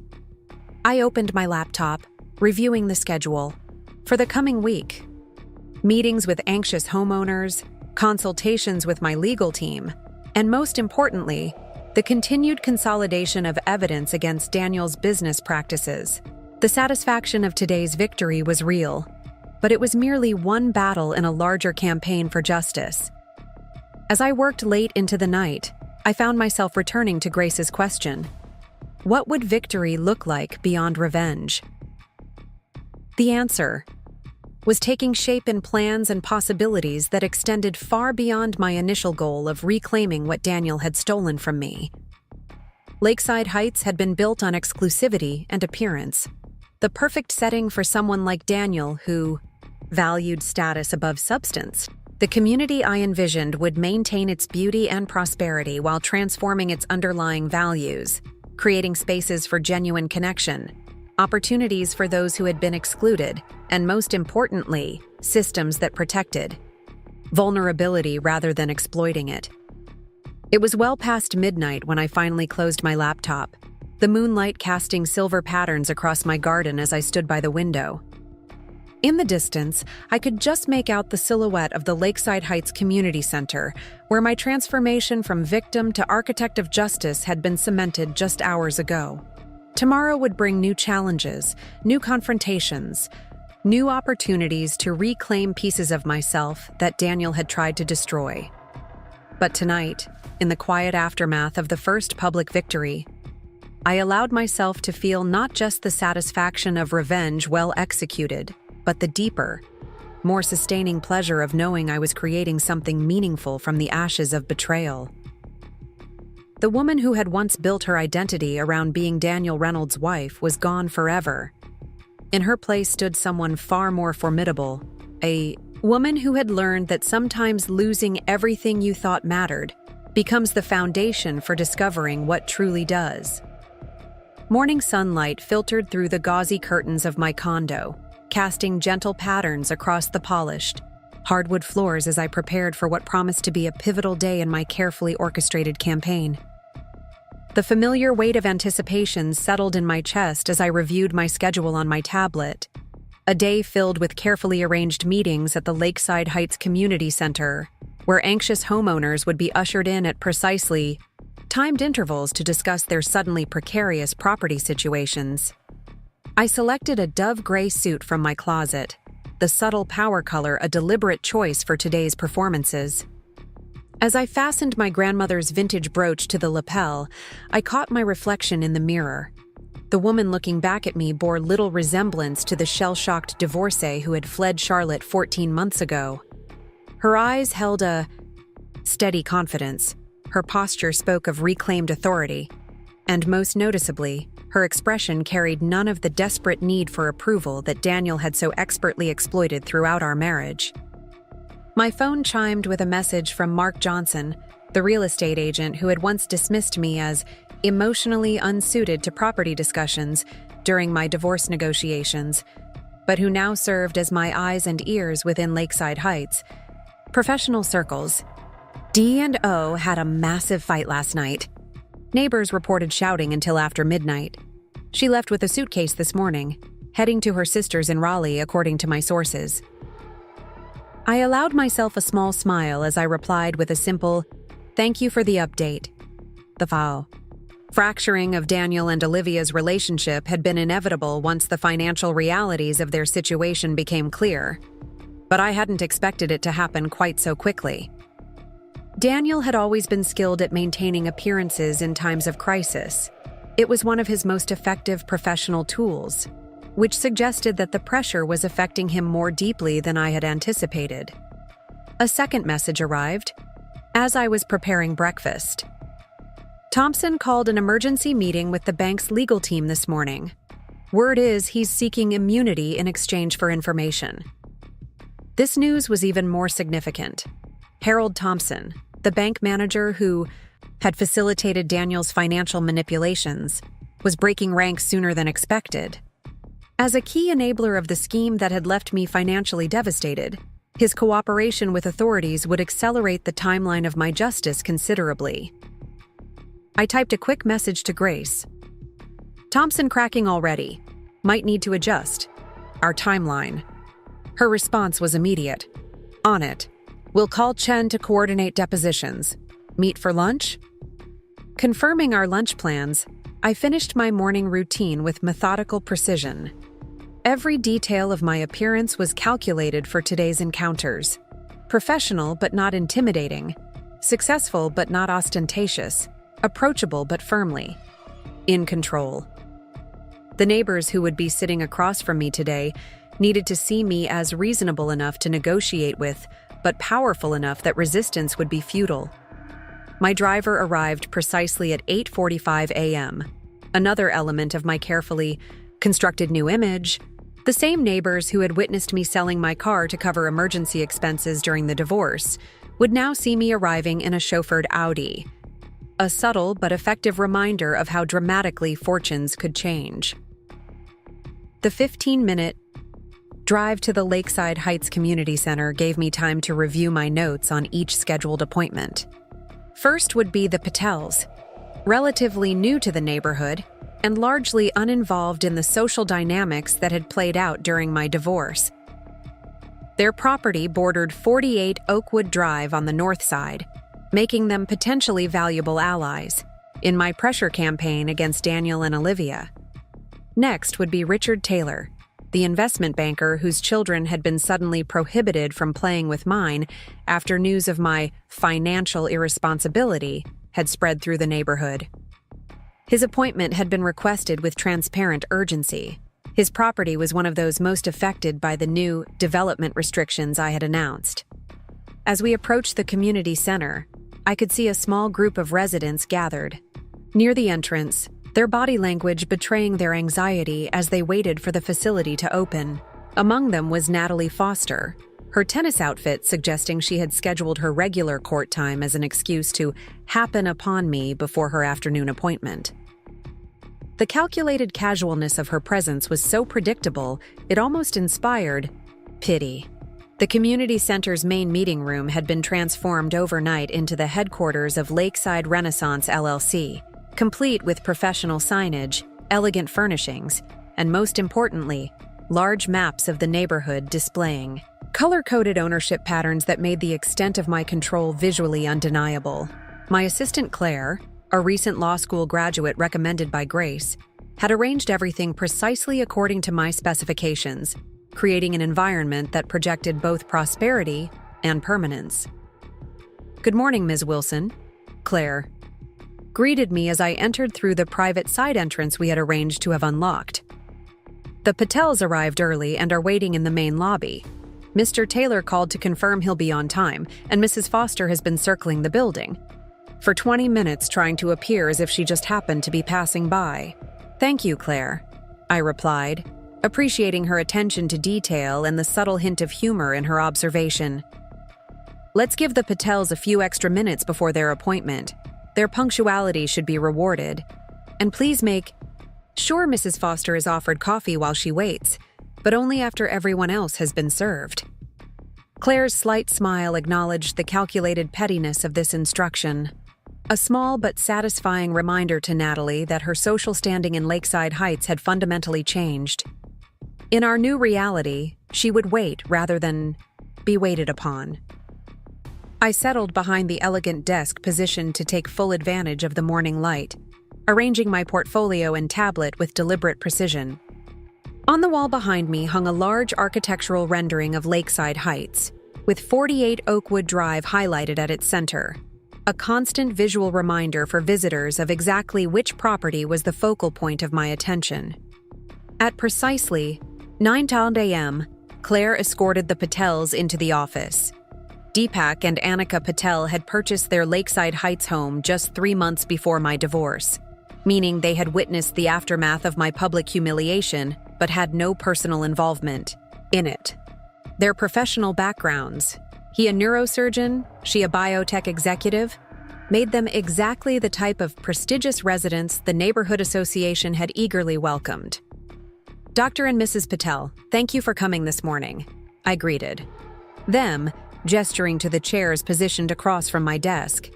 I opened my laptop, reviewing the schedule for the coming week. Meetings with anxious homeowners, consultations with my legal team, and most importantly, the continued consolidation of evidence against Daniel's business practices. The satisfaction of today's victory was real, but it was merely one battle in a larger campaign for justice. As I worked late into the night, I found myself returning to Grace's question: what would victory look like beyond revenge? The answer was taking shape in plans and possibilities that extended far beyond my initial goal of reclaiming what Daniel had stolen from me. Lakeside Heights had been built on exclusivity and appearance, the perfect setting for someone like Daniel who valued status above substance. The community I envisioned would maintain its beauty and prosperity while transforming its underlying values, creating spaces for genuine connection, opportunities for those who had been excluded, and most importantly, systems that protected vulnerability rather than exploiting it. It was well past midnight when I finally closed my laptop, the moonlight casting silver patterns across my garden as I stood by the window. In the distance, I could just make out the silhouette of the Lakeside Heights Community Center, where my transformation from victim to architect of justice had been cemented just hours ago. Tomorrow would bring new challenges, new confrontations, new opportunities to reclaim pieces of myself that Daniel had tried to destroy. But tonight, in the quiet aftermath of the first public victory, I allowed myself to feel not just the satisfaction of revenge well executed, but the deeper, more sustaining pleasure of knowing I was creating something meaningful from the ashes of betrayal. The woman who had once built her identity around being Daniel Reynolds' wife was gone forever. In her place stood someone far more formidable, a woman who had learned that sometimes losing everything you thought mattered becomes the foundation for discovering what truly does. Morning sunlight filtered through the gauzy curtains of my condo, casting gentle patterns across the polished, hardwood floors as I prepared for what promised to be a pivotal day in my carefully orchestrated campaign. The familiar weight of anticipation settled in my chest as I reviewed my schedule on my tablet. a day filled with carefully arranged meetings at the Lakeside Heights Community Center, where anxious homeowners would be ushered in at precisely timed intervals to discuss their suddenly precarious property situations. I selected a dove gray suit from my closet, the subtle power color a deliberate choice for today's performances. As I fastened my grandmother's vintage brooch to the lapel, I caught my reflection in the mirror. The woman looking back at me bore little resemblance to the shell-shocked divorcee who had fled Charlotte 14 months ago. Her eyes held a steady confidence. Her posture spoke of reclaimed authority. And most noticeably, her expression carried none of the desperate need for approval that Daniel had so expertly exploited throughout our marriage. My phone chimed with a message from Mark Johnson, the real estate agent who had once dismissed me as emotionally unsuited to property discussions during my divorce negotiations, but who now served as my eyes and ears within Lakeside Heights. Professional circles. D&O had a massive fight last night. Neighbors reported shouting until after midnight. She left with a suitcase this morning, heading to her sister's in Raleigh, according to my sources. I allowed myself a small smile as I replied with a simple, "Thank you for the update." The foul. Fracturing of Daniel and Olivia's relationship had been inevitable once the financial realities of their situation became clear, but I hadn't expected it to happen quite so quickly. Daniel had always been skilled at maintaining appearances in times of crisis. It was one of his most effective professional tools, which suggested that the pressure was affecting him more deeply than I had anticipated. A second message arrived as I was preparing breakfast. Thompson called an emergency meeting with the bank's legal team this morning. Word is he's seeking immunity in exchange for information. This news was even more significant. Harold Thompson, the bank manager who had facilitated Daniel's financial manipulations, was breaking ranks sooner than expected. As a key enabler of the scheme that had left me financially devastated, his cooperation with authorities would accelerate the timeline of my justice considerably. I typed a quick message to Grace. "Thompson cracking already. Might need to adjust. Our timeline." Her response was immediate. "On it. We'll call Chen to coordinate depositions. Meet for lunch?" Confirming our lunch plans, I finished my morning routine with methodical precision. Every detail of my appearance was calculated for today's encounters. Professional but not intimidating. Successful but not ostentatious. Approachable but firmly in control. The neighbors who would be sitting across from me today needed to see me as reasonable enough to negotiate with, but powerful enough that resistance would be futile. My driver arrived precisely at 8:45 a.m., another element of my carefully constructed new image. The same neighbors who had witnessed me selling my car to cover emergency expenses during the divorce would now see me arriving in a chauffeured Audi. A subtle but effective reminder of how dramatically fortunes could change. The 15-minute drive to the Lakeside Heights Community Center gave me time to review my notes on each scheduled appointment. First would be the Patels, relatively new to the neighborhood and largely uninvolved in the social dynamics that had played out during my divorce. Their property bordered 48 Oakwood Drive on the north side, making them potentially valuable allies in my pressure campaign against Daniel and Olivia. Next would be Richard Taylor, the investment banker whose children had been suddenly prohibited from playing with mine after news of my financial irresponsibility had spread through the neighborhood. His appointment had been requested with transparent urgency. His property was one of those most affected by the new development restrictions I had announced. As we approached the community center, I could see a small group of residents gathered. Near the entrance, their body language betraying their anxiety as they waited for the facility to open. Among them was Natalie Foster, her tennis outfit suggesting she had scheduled her regular court time as an excuse to happen upon me before her afternoon appointment. The calculated casualness of her presence was so predictable, it almost inspired pity. The community center's main meeting room had been transformed overnight into the headquarters of Lakeside Renaissance LLC, complete with professional signage, elegant furnishings, and most importantly, large maps of the neighborhood displaying color-coded ownership patterns that made the extent of my control visually undeniable. My assistant Claire, a recent law school graduate recommended by Grace, had arranged everything precisely according to my specifications, creating an environment that projected both prosperity and permanence. "Good morning, Ms. Wilson," Claire greeted me as I entered through the private side entrance we had arranged to have unlocked. "The Patels arrived early and are waiting in the main lobby. Mr. Taylor called to confirm he'll be on time, and Mrs. Foster has been circling the building for 20 minutes trying to appear as if she just happened to be passing by." "Thank you, Claire," I replied, appreciating her attention to detail and the subtle hint of humor in her observation. "Let's give the Patels a few extra minutes before their appointment. Their punctuality should be rewarded. And please make sure Mrs. Foster is offered coffee while she waits, but only after everyone else has been served." Claire's slight smile acknowledged the calculated pettiness of this instruction. A small but satisfying reminder to Natalie that her social standing in Lakeside Heights had fundamentally changed. In our new reality, she would wait rather than be waited upon. I settled behind the elegant desk positioned to take full advantage of the morning light, arranging my portfolio and tablet with deliberate precision. On the wall behind me hung a large architectural rendering of Lakeside Heights, with 48 Oakwood Drive highlighted at its center, a constant visual reminder for visitors of exactly which property was the focal point of my attention. At precisely 9:10 a.m., Claire escorted the Patels into the office. Deepak and Annika Patel had purchased their Lakeside Heights home just 3 months before my divorce, meaning they had witnessed the aftermath of my public humiliation but had no personal involvement in it. Their professional backgrounds, he a neurosurgeon, she a biotech executive, made them exactly the type of prestigious residents the neighborhood association had eagerly welcomed. "Dr. and Mrs. Patel, thank you for coming this morning," I greeted. Them, gesturing to the chairs positioned across from my desk.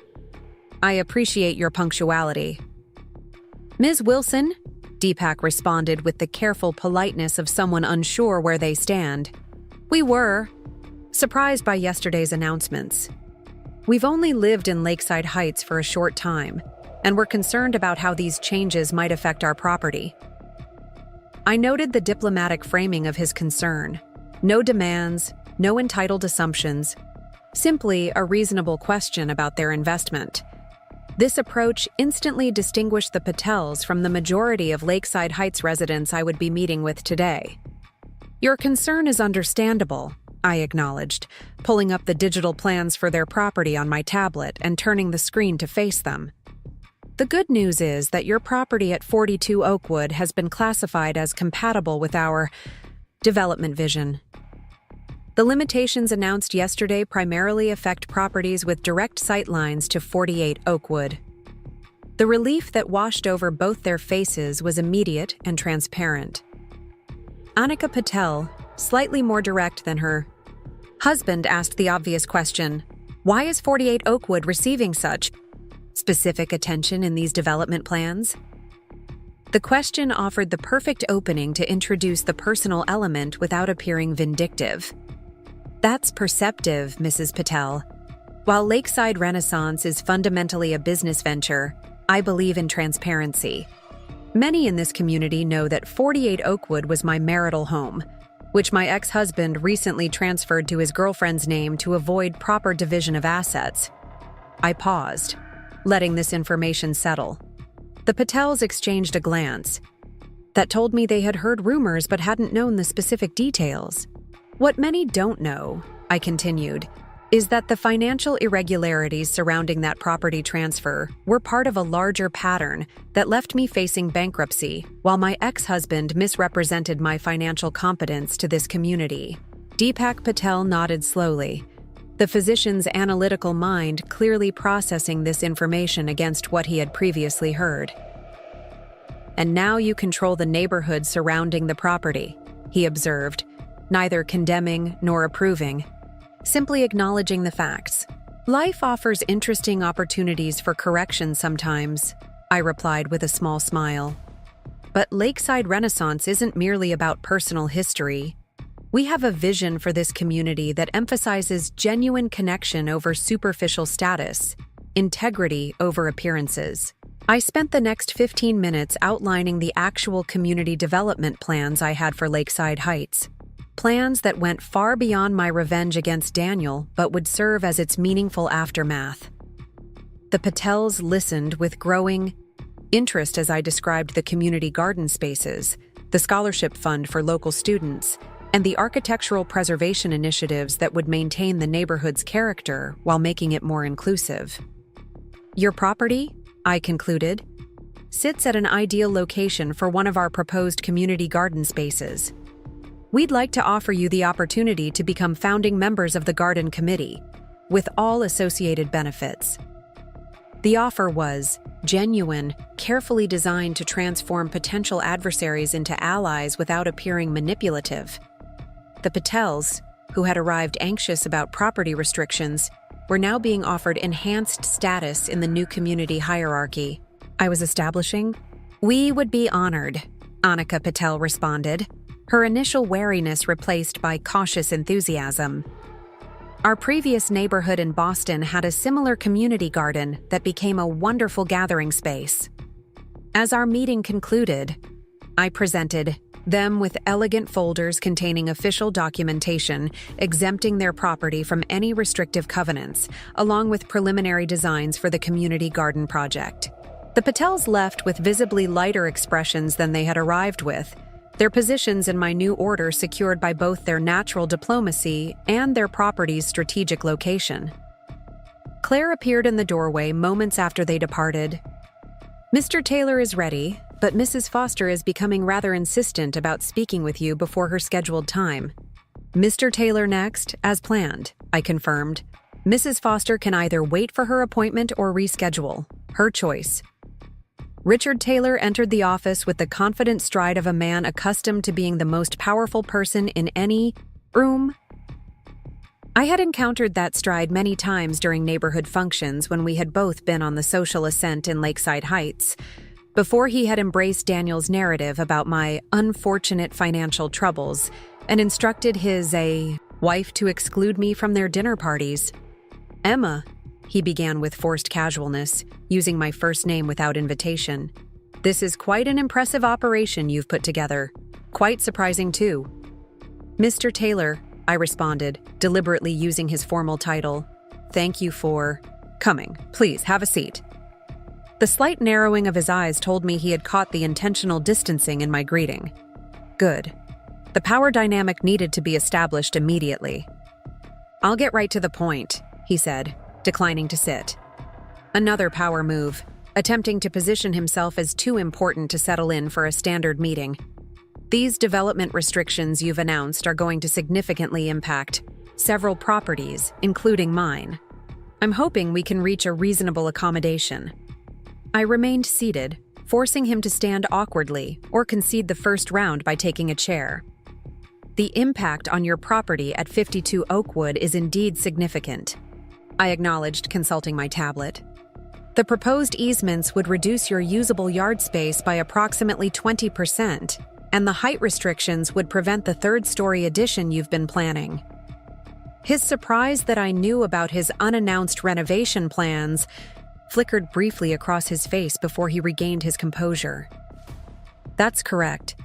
"I appreciate your punctuality." "Ms. Wilson," Deepak responded with the careful politeness of someone unsure where they stand. "We were surprised by yesterday's announcements. We've only lived in Lakeside Heights for a short time, and we're concerned about how these changes might affect our property." I noted the diplomatic framing of his concern. No demands, no entitled assumptions, simply a reasonable question about their investment. This approach instantly distinguished the Patels from the majority of Lakeside Heights residents I would be meeting with today. "Your concern is understandable," I acknowledged, pulling up the digital plans for their property on my tablet and turning the screen to face them. "The good news is that your property at 42 Oakwood has been classified as compatible with our development vision. The limitations announced yesterday primarily affect properties with direct sight lines to 48 Oakwood." The relief that washed over both their faces was immediate and transparent. Annika Patel, slightly more direct than her husband, asked the obvious question, "Why is 48 Oakwood receiving such specific attention in these development plans?" The question offered the perfect opening to introduce the personal element without appearing vindictive. "That's perceptive, Mrs. Patel. While Lakeside Renaissance is fundamentally a business venture, I believe in transparency. Many in this community know that 48 Oakwood was my marital home, which my ex-husband recently transferred to his girlfriend's name to avoid proper division of assets." I paused, letting this information settle. The Patels exchanged a glance that told me they had heard rumors but hadn't known the specific details. "What many don't know," I continued, "is that the financial irregularities surrounding that property transfer were part of a larger pattern that left me facing bankruptcy while my ex-husband misrepresented my financial competence to this community." Deepak Patel nodded slowly, the physician's analytical mind clearly processing this information against what he had previously heard. "And now you control the neighborhood surrounding the property," he observed, neither condemning nor approving, simply acknowledging the facts. "Life offers interesting opportunities for correction sometimes," I replied with a small smile. But Lakeside Renaissance isn't merely about personal history. We have a vision for this community that emphasizes genuine connection over superficial status, integrity over appearances. I spent the next 15 minutes outlining the actual community development plans I had for Lakeside Heights. Plans that went far beyond my revenge against Daniel, but would serve as its meaningful aftermath. The Patels listened with growing interest as I described the community garden spaces, the scholarship fund for local students, and the architectural preservation initiatives that would maintain the neighborhood's character while making it more inclusive. Your property, I concluded, sits at an ideal location for one of our proposed community garden spaces. We'd like to offer you the opportunity to become founding members of the garden committee, with all associated benefits. The offer was genuine, carefully designed to transform potential adversaries into allies without appearing manipulative. The Patels, who had arrived anxious about property restrictions, were now being offered enhanced status in the new community hierarchy I was establishing. We would be honored, Annika Patel responded, her initial wariness replaced by cautious enthusiasm. Our previous neighborhood in Boston had a similar community garden that became a wonderful gathering space. As our meeting concluded, I presented them with elegant folders containing official documentation exempting their property from any restrictive covenants, along with preliminary designs for the community garden project. The Patels left with visibly lighter expressions than they had arrived with, their positions in my new order secured by both their natural diplomacy and their property's strategic location. Claire appeared in the doorway moments after they departed. Mr. Taylor is ready, but Mrs. Foster is becoming rather insistent about speaking with you before her scheduled time. Mr. Taylor next, as planned, I confirmed. Mrs. Foster can either wait for her appointment or reschedule. Her choice. Richard Taylor entered the office with the confident stride of a man accustomed to being the most powerful person in any room. I had encountered that stride many times during neighborhood functions when we had both been on the social ascent in Lakeside Heights, before he had embraced Daniel's narrative about my unfortunate financial troubles and instructed his wife to exclude me from their dinner parties. Emma, he began with forced casualness, using my first name without invitation. This is quite an impressive operation you've put together. Quite surprising, too. Mr. Taylor, I responded, deliberately using his formal title. Thank you for coming. Please, have a seat. The slight narrowing of his eyes told me he had caught the intentional distancing in my greeting. Good. The power dynamic needed to be established immediately. I'll get right to the point, he said, declining to sit. Another power move, attempting to position himself as too important to settle in for a standard meeting. These development restrictions you've announced are going to significantly impact several properties, including mine. I'm hoping we can reach a reasonable accommodation. I remained seated, forcing him to stand awkwardly or concede the first round by taking a chair. The impact on your property at 52 Oakwood is indeed significant, I acknowledged, consulting my tablet. The proposed easements would reduce your usable yard space by approximately 20%, and the height restrictions would prevent the third-story addition you've been planning. His surprise that I knew about his unannounced renovation plans flickered briefly across his face before he regained his composure. That's correct.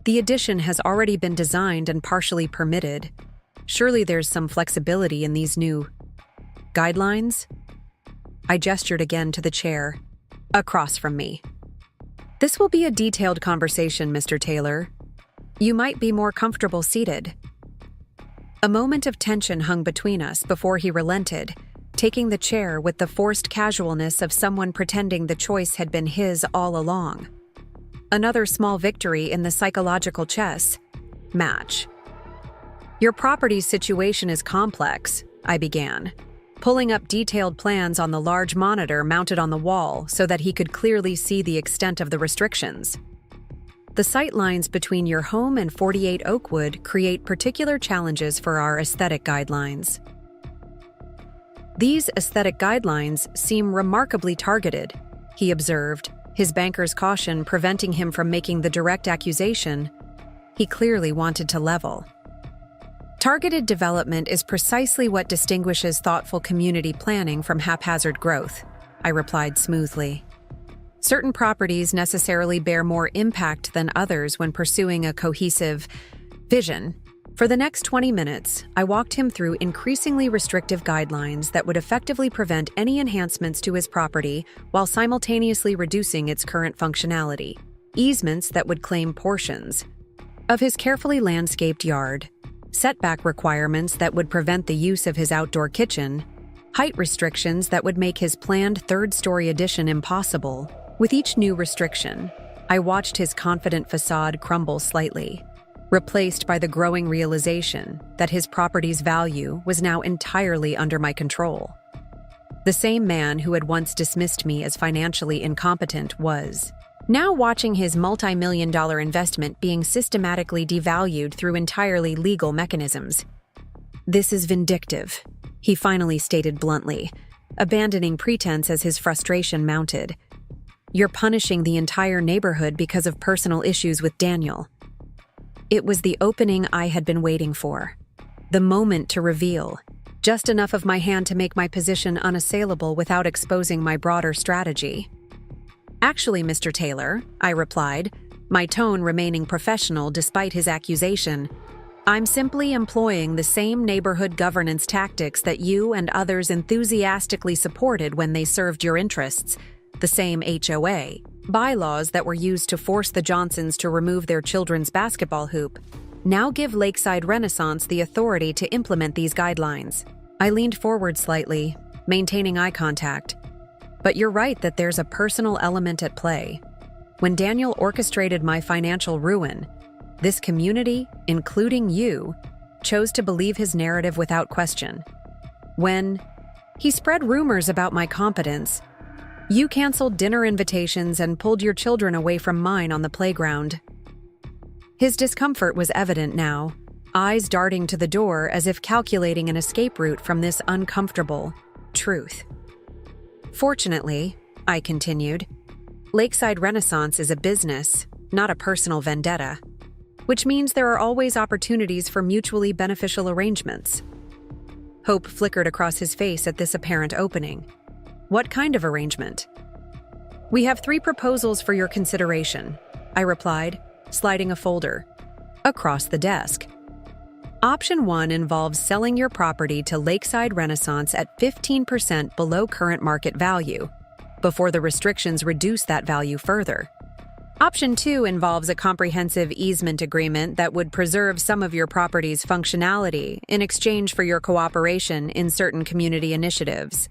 The addition has already been designed and partially permitted. Surely there's some flexibility in these new guidelines? I gestured again to the chair, across from me. This will be a detailed conversation, Mr. Taylor. You might be more comfortable seated. A moment of tension hung between us before he relented, taking the chair with the forced casualness of someone pretending the choice had been his all along. Another small victory in the psychological chess match. Your property's situation is complex, I began, pulling up detailed plans on the large monitor mounted on the wall so that he could clearly see the extent of the restrictions. The sight lines between your home and 48 Oakwood create particular challenges for our aesthetic guidelines. These aesthetic guidelines seem remarkably targeted, he observed, his banker's caution preventing him from making the direct accusation. He clearly wanted to level. Targeted development is precisely what distinguishes thoughtful community planning from haphazard growth, I replied smoothly. Certain properties necessarily bear more impact than others when pursuing a cohesive vision. For the next 20 minutes, I walked him through increasingly restrictive guidelines that would effectively prevent any enhancements to his property while simultaneously reducing its current functionality. Easements that would claim portions of his carefully landscaped yard, setback requirements that would prevent the use of his outdoor kitchen, height restrictions that would make his planned third-story addition impossible. With each new restriction, I watched his confident facade crumble slightly, replaced by the growing realization that his property's value was now entirely under my control. The same man who had once dismissed me as financially incompetent was now watching his multi-million-dollar investment being systematically devalued through entirely legal mechanisms. "This is vindictive," he finally stated bluntly, abandoning pretense as his frustration mounted. "You're punishing the entire neighborhood because of personal issues with Daniel." It was the opening I had been waiting for. The moment to reveal just enough of my hand to make my position unassailable without exposing my broader strategy. "Actually, Mr. Taylor," I replied, my tone remaining professional despite his accusation, "I'm simply employing the same neighborhood governance tactics that you and others enthusiastically supported when they served your interests, the same HOA, bylaws that were used to force the Johnsons to remove their children's basketball hoop. Now give Lakeside Renaissance the authority to implement these guidelines." I leaned forward slightly, maintaining eye contact. "But you're right that there's a personal element at play. When Daniel orchestrated my financial ruin, this community, including you, chose to believe his narrative without question. When he spread rumors about my competence, you canceled dinner invitations and pulled your children away from mine on the playground." His discomfort was evident now, eyes darting to the door as if calculating an escape route from this uncomfortable truth. "Fortunately," I continued, "Lakeside Renaissance is a business, not a personal vendetta, which means there are always opportunities for mutually beneficial arrangements." Hope flickered across his face at this apparent opening. "What kind of arrangement?" "We have 3 proposals for your consideration," I replied, sliding a folder across the desk. "Option 1 involves selling your property to Lakeside Renaissance at 15% below current market value, before the restrictions reduce that value further. Option 2 involves a comprehensive easement agreement that would preserve some of your property's functionality in exchange for your cooperation in certain community initiatives.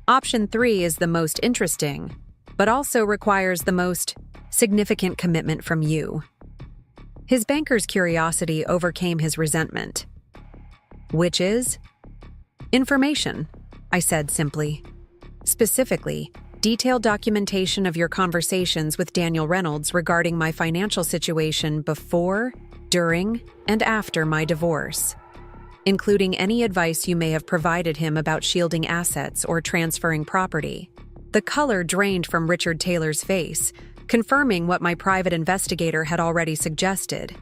Option 3 is the most interesting, but also requires the most significant commitment from you." His banker's curiosity overcame his resentment. "Which is?" "Information," I said simply. "Specifically, detailed documentation of your conversations with Daniel Reynolds regarding my financial situation before, during, and after my divorce, including any advice you may have provided him about shielding assets or transferring property." The color drained from Richard Taylor's face, confirming what my private investigator had already suggested.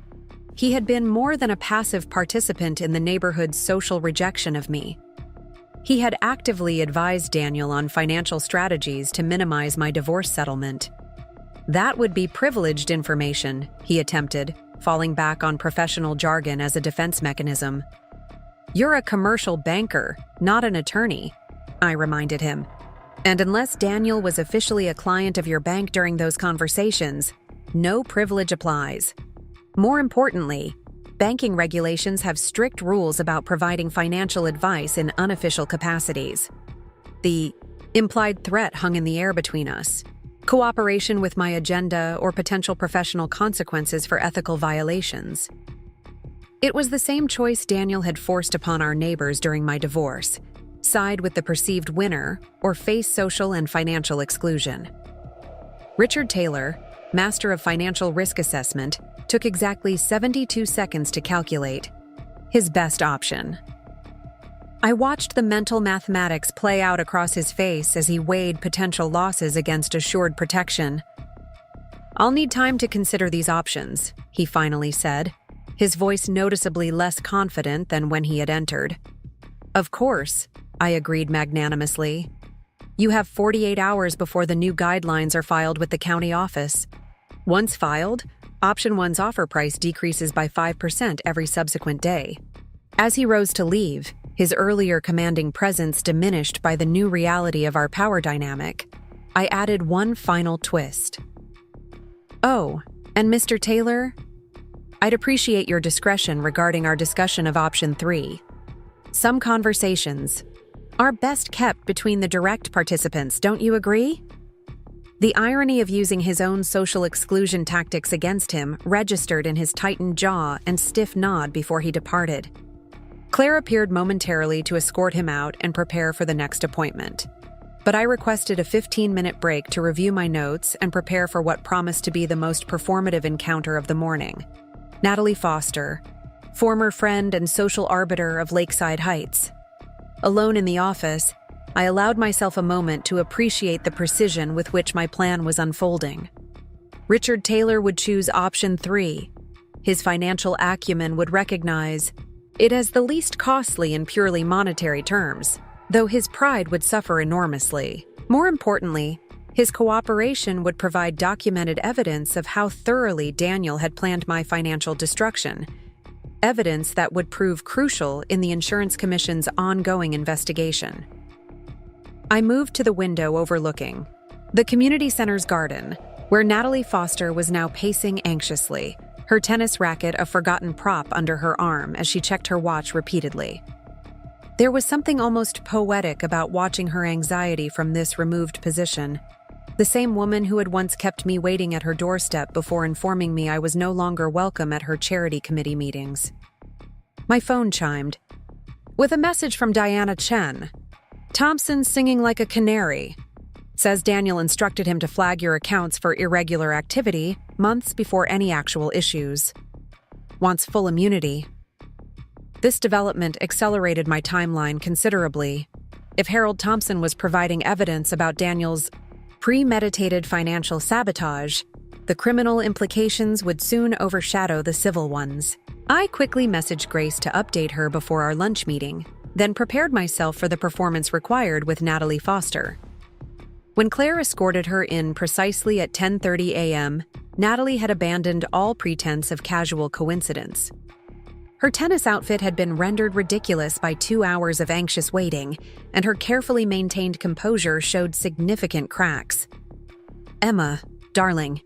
He had been more than a passive participant in the neighborhood's social rejection of me. He had actively advised Daniel on financial strategies to minimize my divorce settlement. "That would be privileged information," he attempted, falling back on professional jargon as a defense mechanism. "You're a commercial banker, not an attorney," I reminded him. "And unless Daniel was officially a client of your bank during those conversations, no privilege applies. More importantly, banking regulations have strict rules about providing financial advice in unofficial capacities." The implied threat hung in the air between us. Cooperation with my agenda or potential professional consequences for ethical violations. It was the same choice Daniel had forced upon our neighbors during my divorce: side with the perceived winner or face social and financial exclusion. Richard Taylor, master of financial risk assessment, took exactly 72 seconds to calculate his best option. I watched the mental mathematics play out across his face as he weighed potential losses against assured protection. "I'll need time to consider these options," he finally said, his voice noticeably less confident than when he had entered. "Of course," I agreed magnanimously. "You have 48 hours before the new guidelines are filed with the county office. Once filed, Option 1's offer price decreases by 5% every subsequent day." As he rose to leave, his earlier commanding presence diminished by the new reality of our power dynamic, I added one final twist. "Oh, and Mr. Taylor, I'd appreciate your discretion regarding our discussion of Option 3. Some conversations are best kept between the direct participants, don't you agree?" The irony of using his own social exclusion tactics against him registered in his tightened jaw and stiff nod before he departed. Claire appeared momentarily to escort him out and prepare for the next appointment. But I requested a 15-minute break to review my notes and prepare for what promised to be the most performative encounter of the morning. Natalie Foster, former friend and social arbiter of Lakeside Heights. Alone in the office, I allowed myself a moment to appreciate the precision with which my plan was unfolding. Richard Taylor would choose Option 3. His financial acumen would recognize it as the least costly in purely monetary terms, though his pride would suffer enormously. More importantly, his cooperation would provide documented evidence of how thoroughly Daniel had planned my financial destruction, evidence that would prove crucial in the Insurance Commission's ongoing investigation. I moved to the window overlooking the community center's garden, where Natalie Foster was now pacing anxiously, her tennis racket a forgotten prop under her arm as she checked her watch repeatedly. There was something almost poetic about watching her anxiety from this removed position. The same woman who had once kept me waiting at her doorstep before informing me I was no longer welcome at her charity committee meetings. My phone chimed. With a message from Diana Chen. "Thompson's singing like a canary. Says Daniel instructed him to flag your accounts for irregular activity months before any actual issues. Wants full immunity." This development accelerated my timeline considerably. If Harold Thompson was providing evidence about Daniel's premeditated financial sabotage, the criminal implications would soon overshadow the civil ones. I quickly messaged Grace to update her before our lunch meeting, then prepared myself for the performance required with Natalie Foster. When Claire escorted her in precisely at 10:30 a.m., Natalie had abandoned all pretense of casual coincidence. Her tennis outfit had been rendered ridiculous by 2 hours of anxious waiting, and her carefully maintained composure showed significant cracks. "Emma, darling,"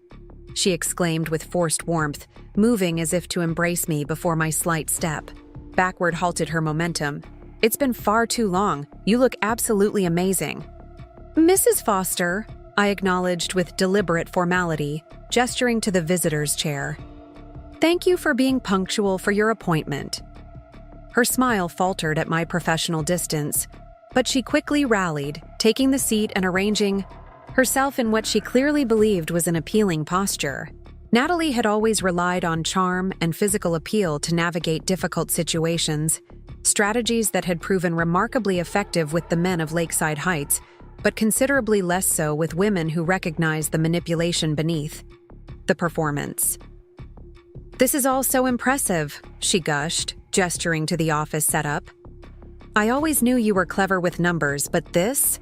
she exclaimed with forced warmth, moving as if to embrace me before my slight step. Backward halted her momentum. "It's been far too long. You look absolutely amazing." "Mrs. Foster," I acknowledged with deliberate formality, gesturing to the visitor's chair. "Thank you for being punctual for your appointment." Her smile faltered at my professional distance, but she quickly rallied, taking the seat and arranging herself in what she clearly believed was an appealing posture. Natalie had always relied on charm and physical appeal to navigate difficult situations, strategies that had proven remarkably effective with the men of Lakeside Heights, but considerably less so with women who recognized the manipulation beneath the performance. "This is all so impressive," she gushed, gesturing to the office setup. "I always knew you were clever with numbers, but this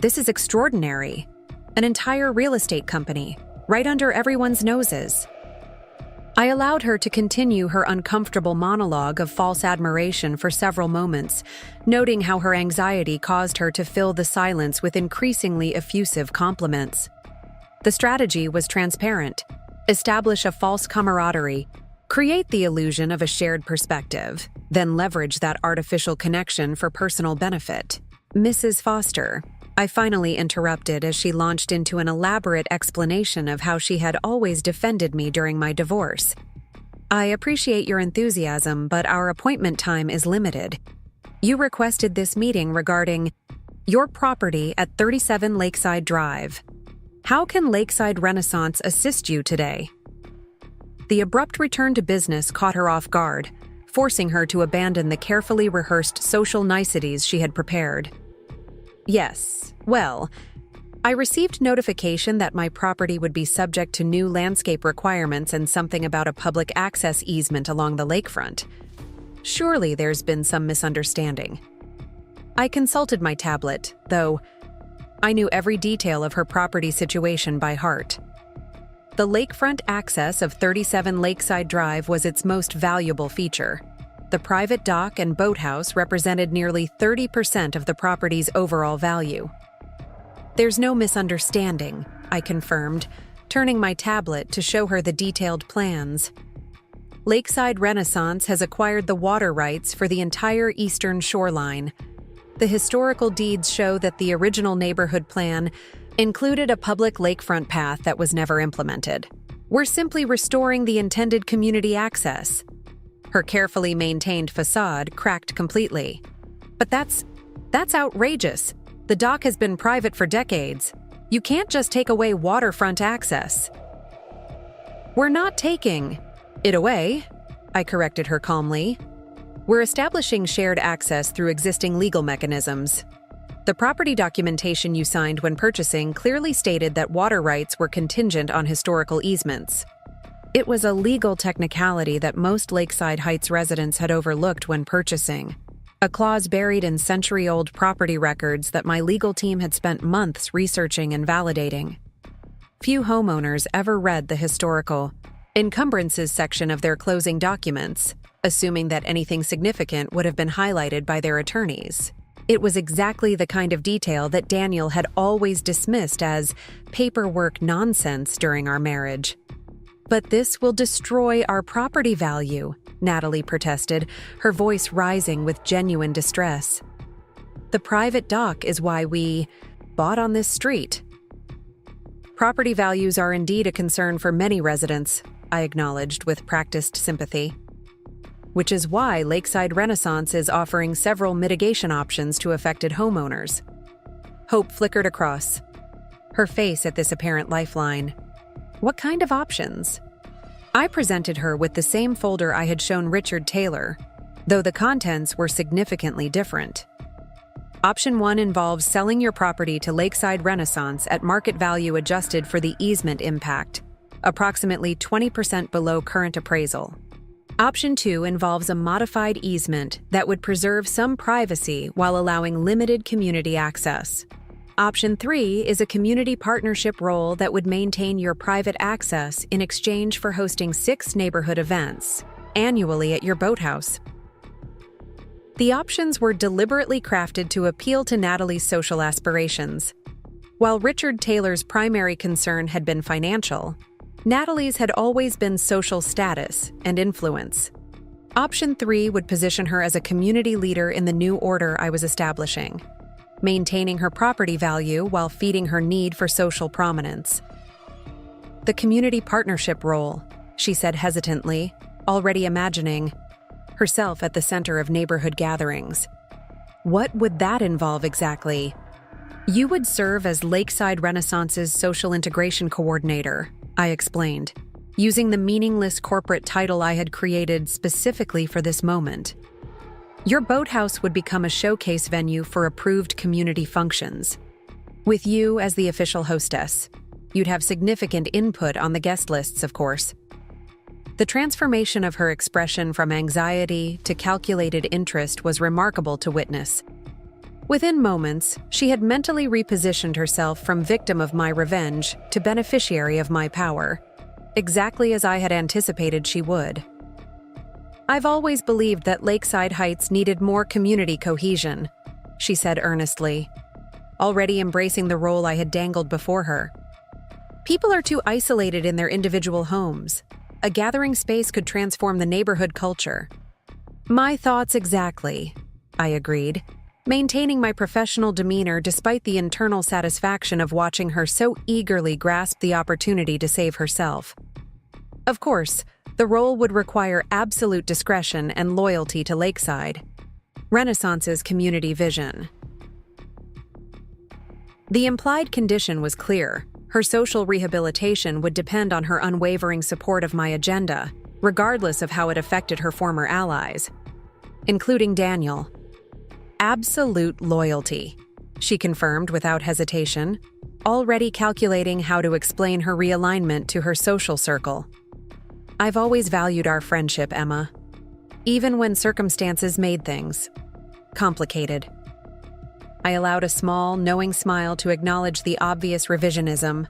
is extraordinary. An entire real estate company, right under everyone's noses." I allowed her to continue her uncomfortable monologue of false admiration for several moments, noting how her anxiety caused her to fill the silence with increasingly effusive compliments. The strategy was transparent. Establish a false camaraderie, create the illusion of a shared perspective, then leverage that artificial connection for personal benefit. "Mrs. Foster," I finally interrupted as she launched into an elaborate explanation of how she had always defended me during my divorce. "I appreciate your enthusiasm, but our appointment time is limited. You requested this meeting regarding your property at 37 Lakeside Drive. How can Lakeside Renaissance assist you today?" The abrupt return to business caught her off guard, forcing her to abandon the carefully rehearsed social niceties she had prepared. Yes, well, I received notification that my property would be subject to new landscape requirements and something about a public access easement along the lakefront. Surely there's been some misunderstanding. I consulted my tablet, though I knew every detail of her property situation by heart. The lakefront access of 37 Lakeside Drive was its most valuable feature. The private dock and boathouse represented nearly 30% of the property's overall value. There's no misunderstanding, I confirmed, turning my tablet to show her the detailed plans. Lakeside Renaissance has acquired the water rights for the entire eastern shoreline. The historical deeds show that the original neighborhood plan included a public lakefront path that was never implemented. We're simply restoring the intended community access. Her carefully maintained facade cracked completely. But that's outrageous. The dock has been private for decades. You can't just take away waterfront access. We're not taking it away, I corrected her calmly. We're establishing shared access through existing legal mechanisms. The property documentation you signed when purchasing clearly stated that water rights were contingent on historical easements. It was a legal technicality that most Lakeside Heights residents had overlooked when purchasing, a clause buried in century-old property records that my legal team had spent months researching and validating. Few homeowners ever read the historical encumbrances section of their closing documents, assuming that anything significant would have been highlighted by their attorneys. It was exactly the kind of detail that Daniel had always dismissed as paperwork nonsense during our marriage. But this will destroy our property value, Natalie protested, her voice rising with genuine distress. The private dock is why we bought on this street. Property values are indeed a concern for many residents, I acknowledged with practiced sympathy. Which is why Lakeside Renaissance is offering several mitigation options to affected homeowners. Hope flickered across her face at this apparent lifeline. What kind of options? I presented her with the same folder I had shown Richard Taylor, though the contents were significantly different. Option 1 involves selling your property to Lakeside Renaissance at market value adjusted for the easement impact, approximately 20% below current appraisal. Option 2 involves a modified easement that would preserve some privacy while allowing limited community access. Option 3 is a community partnership role that would maintain your private access in exchange for hosting 6 neighborhood events annually at your boathouse. The options were deliberately crafted to appeal to Natalie's social aspirations. While Richard Taylor's primary concern had been financial, Natalie's had always been social status and influence. Option 3 would position her as a community leader in the new order I was establishing, maintaining her property value while feeding her need for social prominence. The community partnership role, she said hesitantly, already imagining herself at the center of neighborhood gatherings. What would that involve exactly? You would serve as Lakeside Renaissance's social integration coordinator, I explained, using the meaningless corporate title I had created specifically for this moment. Your boathouse would become a showcase venue for approved community functions. With you as the official hostess, you'd have significant input on the guest lists, of course. The transformation of her expression from anxiety to calculated interest was remarkable to witness. Within moments, she had mentally repositioned herself from victim of my revenge to beneficiary of my power, exactly as I had anticipated she would. I've always believed that Lakeside Heights needed more community cohesion, she said earnestly, already embracing the role I had dangled before her. People are too isolated in their individual homes. A gathering space could transform the neighborhood culture. My thoughts exactly, I agreed, maintaining my professional demeanor despite the internal satisfaction of watching her so eagerly grasp the opportunity to save herself. Of course, the role would require absolute discretion and loyalty to Lakeside Renaissance's community vision. The implied condition was clear. Her social rehabilitation would depend on her unwavering support of my agenda, regardless of how it affected her former allies, including Daniel. Absolute loyalty, she confirmed without hesitation, already calculating how to explain her realignment to her social circle. I've always valued our friendship, Emma, even when circumstances made things complicated. I allowed a small, knowing smile to acknowledge the obvious revisionism.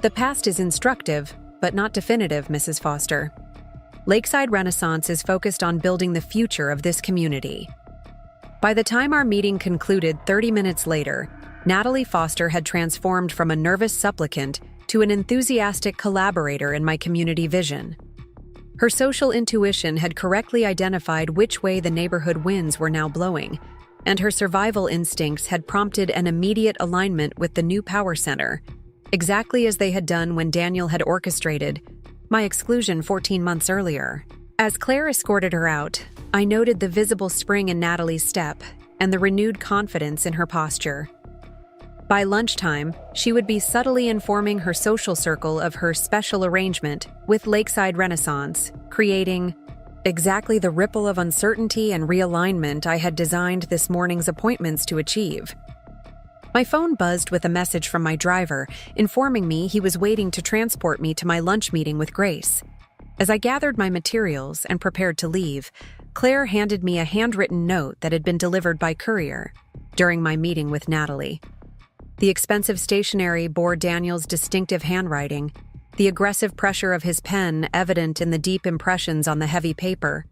The past is instructive, but not definitive, Mrs. Foster. Lakeside Renaissance is focused on building the future of this community. By the time our meeting concluded 30 minutes later, Natalie Foster had transformed from a nervous supplicant to an enthusiastic collaborator in my community vision. Her social intuition had correctly identified which way the neighborhood winds were now blowing, and her survival instincts had prompted an immediate alignment with the new power center, exactly as they had done when Daniel had orchestrated my exclusion 14 months earlier. As Claire escorted her out, I noted the visible spring in Natalie's step and the renewed confidence in her posture. By lunchtime, she would be subtly informing her social circle of her special arrangement with Lakeside Renaissance, creating exactly the ripple of uncertainty and realignment I had designed this morning's appointments to achieve. My phone buzzed with a message from my driver, informing me he was waiting to transport me to my lunch meeting with Grace. As I gathered my materials and prepared to leave, Claire handed me a handwritten note that had been delivered by courier during my meeting with Natalie. The expensive stationery bore Daniel's distinctive handwriting, the aggressive pressure of his pen evident in the deep impressions on the heavy paper.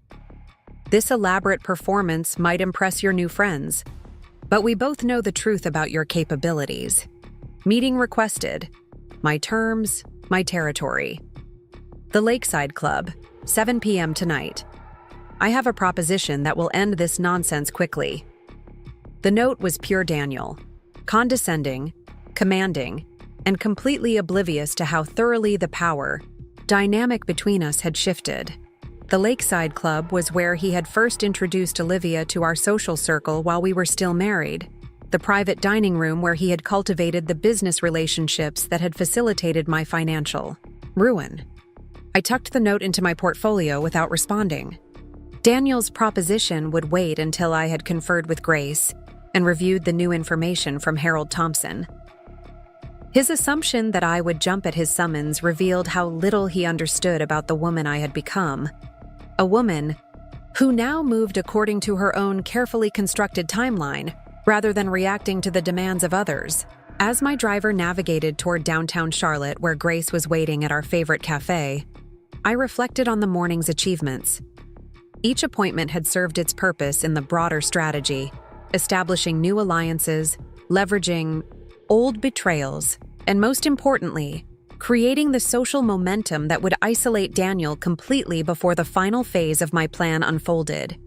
This elaborate performance might impress your new friends, but we both know the truth about your capabilities. Meeting requested. My terms, my territory. The Lakeside Club, 7 p.m. tonight. I have a proposition that will end this nonsense quickly. The note was pure Daniel, condescending, commanding, and completely oblivious to how thoroughly the power dynamic between us had shifted. The Lakeside Club was where he had first introduced Olivia to our social circle while we were still married, the private dining room where he had cultivated the business relationships that had facilitated my financial ruin. I tucked the note into my portfolio without responding. Daniel's proposition would wait until I had conferred with Grace and reviewed the new information from Harold Thompson. His assumption that I would jump at his summons revealed how little he understood about the woman I had become. A woman who now moved according to her own carefully constructed timeline, rather than reacting to the demands of others. As my driver navigated toward downtown Charlotte, where Grace was waiting at our favorite cafe, I reflected on the morning's achievements. Each appointment had served its purpose in the broader strategy, establishing new alliances, leveraging old betrayals, and most importantly, creating the social momentum that would isolate Daniel completely before the final phase of my plan unfolded.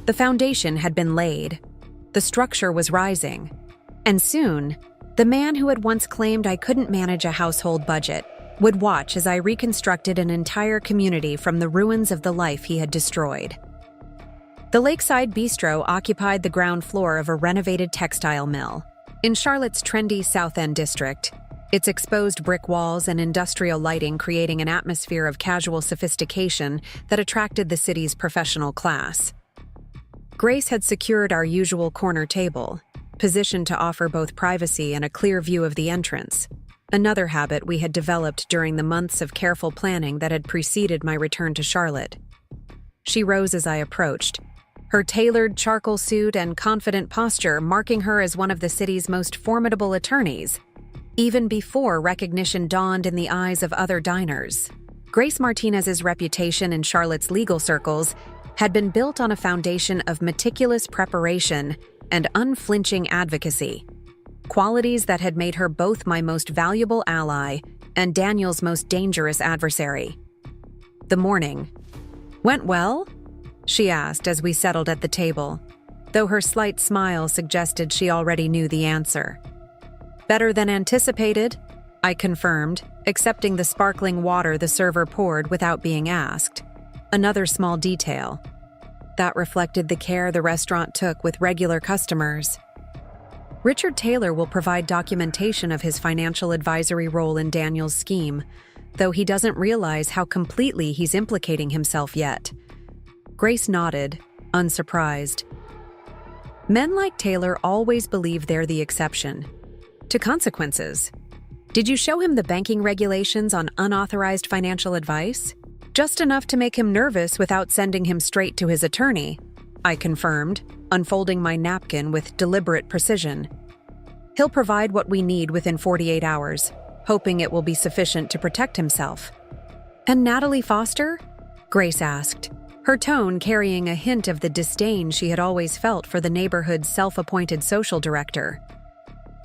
The foundation had been laid, the structure was rising, and soon, the man who had once claimed I couldn't manage a household budget would watch as I reconstructed an entire community from the ruins of the life he had destroyed. The Lakeside Bistro occupied the ground floor of a renovated textile mill. In Charlotte's trendy South End district, its exposed brick walls and industrial lighting creating an atmosphere of casual sophistication that attracted the city's professional class. Grace had secured our usual corner table, positioned to offer both privacy and a clear view of the entrance, another habit we had developed during the months of careful planning that had preceded my return to Charlotte. She rose as I approached, her tailored charcoal suit and confident posture marking her as one of the city's most formidable attorneys, even before recognition dawned in the eyes of other diners. Grace Martinez's reputation in Charlotte's legal circles had been built on a foundation of meticulous preparation and unflinching advocacy, qualities that had made her both my most valuable ally and Daniel's most dangerous adversary. The morning went well? She asked as we settled at the table, though her slight smile suggested she already knew the answer. Better than anticipated, I confirmed, accepting the sparkling water the server poured without being asked. Another small detail. That reflected the care the restaurant took with regular customers. Richard Taylor will provide documentation of his financial advisory role in Daniel's scheme, though he doesn't realize how completely he's implicating himself yet. Grace nodded, unsurprised. Men like Taylor always believe they're the exception to consequences. Did you show him the banking regulations on unauthorized financial advice? Just enough to make him nervous without sending him straight to his attorney, I confirmed, unfolding my napkin with deliberate precision. He'll provide what we need within 48 hours, hoping it will be sufficient to protect himself. And Natalie Foster? Grace asked, her tone carrying a hint of the disdain she had always felt for the neighborhood's self-appointed social director.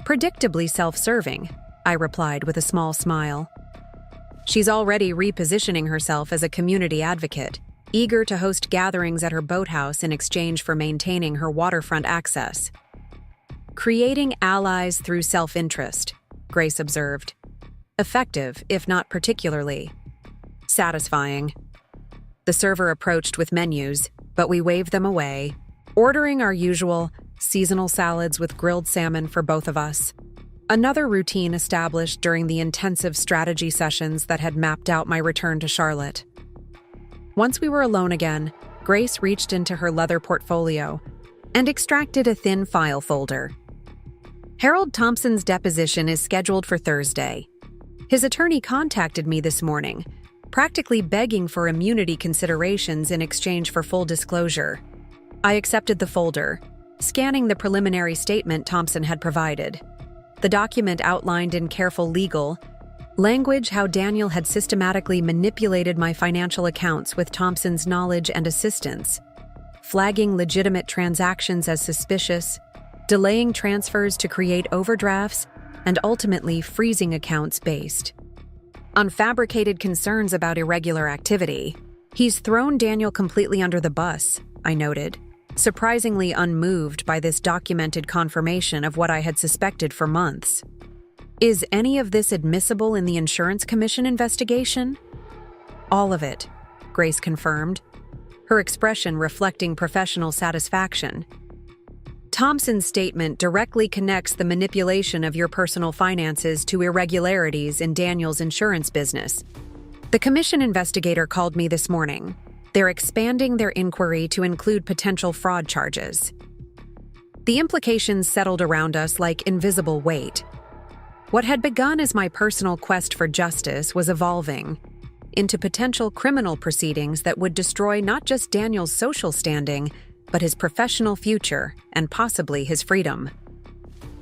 Predictably self-serving, I replied with a small smile. She's already repositioning herself as a community advocate, eager to host gatherings at her boathouse in exchange for maintaining her waterfront access. Creating allies through self-interest, Grace observed. Effective, if not particularly satisfying. The server approached with menus, but we waved them away, ordering our usual seasonal salads with grilled salmon for both of us. Another routine established during the intensive strategy sessions that had mapped out my return to Charlotte. Once we were alone again, Grace reached into her leather portfolio and extracted a thin file folder. Harold Thompson's deposition is scheduled for Thursday. His attorney contacted me this morning, practically begging for immunity considerations in exchange for full disclosure. I accepted the folder, scanning the preliminary statement Thompson had provided. The document outlined in careful legal language how Daniel had systematically manipulated my financial accounts with Thompson's knowledge and assistance, flagging legitimate transactions as suspicious, delaying transfers to create overdrafts, and ultimately freezing accounts based on fabricated concerns about irregular activity. He's thrown Daniel completely under the bus, I noted, surprisingly unmoved by this documented confirmation of what I had suspected for months. Is any of this admissible in the Insurance Commission investigation? All of it, Grace confirmed, her expression reflecting professional satisfaction. Thompson's statement directly connects the manipulation of your personal finances to irregularities in Daniel's insurance business. The commission investigator called me this morning. They're expanding their inquiry to include potential fraud charges. The implications settled around us like invisible weight. What had begun as my personal quest for justice was evolving into potential criminal proceedings that would destroy not just Daniel's social standing, but his professional future and possibly his freedom.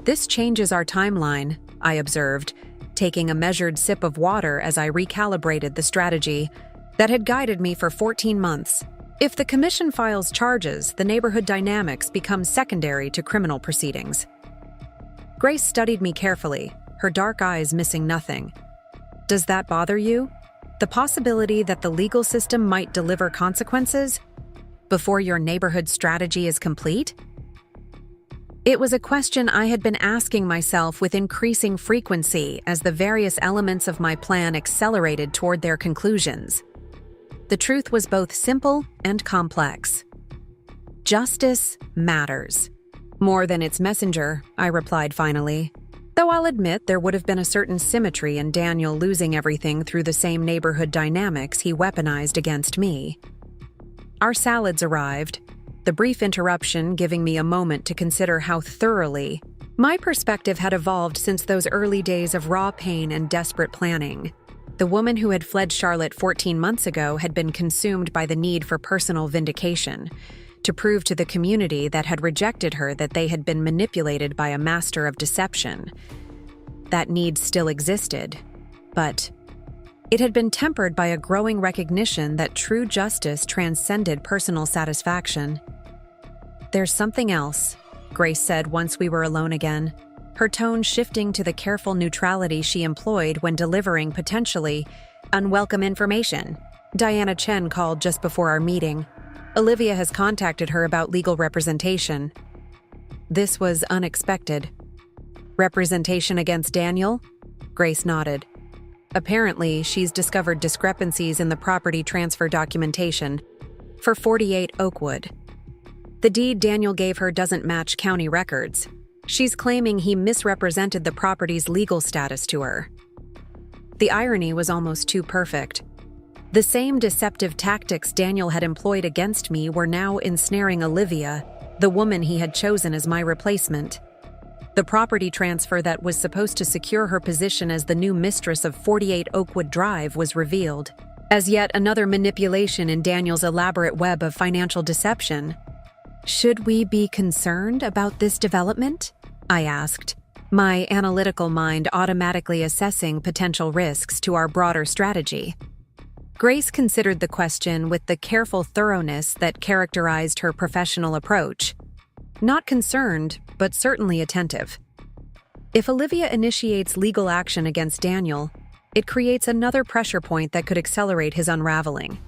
This changes our timeline, I observed, taking a measured sip of water as I recalibrated the strategy that had guided me for 14 months. If the commission files charges, the neighborhood dynamics become secondary to criminal proceedings. Grace studied me carefully, her dark eyes missing nothing. Does that bother you? The possibility that the legal system might deliver consequences before your neighborhood strategy is complete? It was a question I had been asking myself with increasing frequency as the various elements of my plan accelerated toward their conclusions. The truth was both simple and complex. Justice matters. More than its messenger, I replied finally. Though I'll admit there would have been a certain symmetry in Daniel losing everything through the same neighborhood dynamics he weaponized against me. Our salads arrived, the brief interruption giving me a moment to consider how thoroughly my perspective had evolved since those early days of raw pain and desperate planning. The woman who had fled Charlotte 14 months ago had been consumed by the need for personal vindication, to prove to the community that had rejected her that they had been manipulated by a master of deception. That need still existed, but it had been tempered by a growing recognition that true justice transcended personal satisfaction. "There's something else," Grace said once we were alone again, her tone shifting to the careful neutrality she employed when delivering potentially unwelcome information. Diana Chen called just before our meeting. Olivia has contacted her about legal representation. This was unexpected. Representation against Daniel? Grace nodded. Apparently, she's discovered discrepancies in the property transfer documentation for 48 Oakwood. The deed Daniel gave her doesn't match county records. She's claiming he misrepresented the property's legal status to her. The irony was almost too perfect. The same deceptive tactics Daniel had employed against me were now ensnaring Olivia, the woman he had chosen as my replacement. The property transfer that was supposed to secure her position as the new mistress of 48 Oakwood Drive was revealed, as yet another manipulation in Daniel's elaborate web of financial deception. "Should we be concerned about this development?" I asked, my analytical mind automatically assessing potential risks to our broader strategy. Grace considered the question with the careful thoroughness that characterized her professional approach. Not concerned, but certainly attentive. If Olivia initiates legal action against Daniel, it creates another pressure point that could accelerate his unraveling.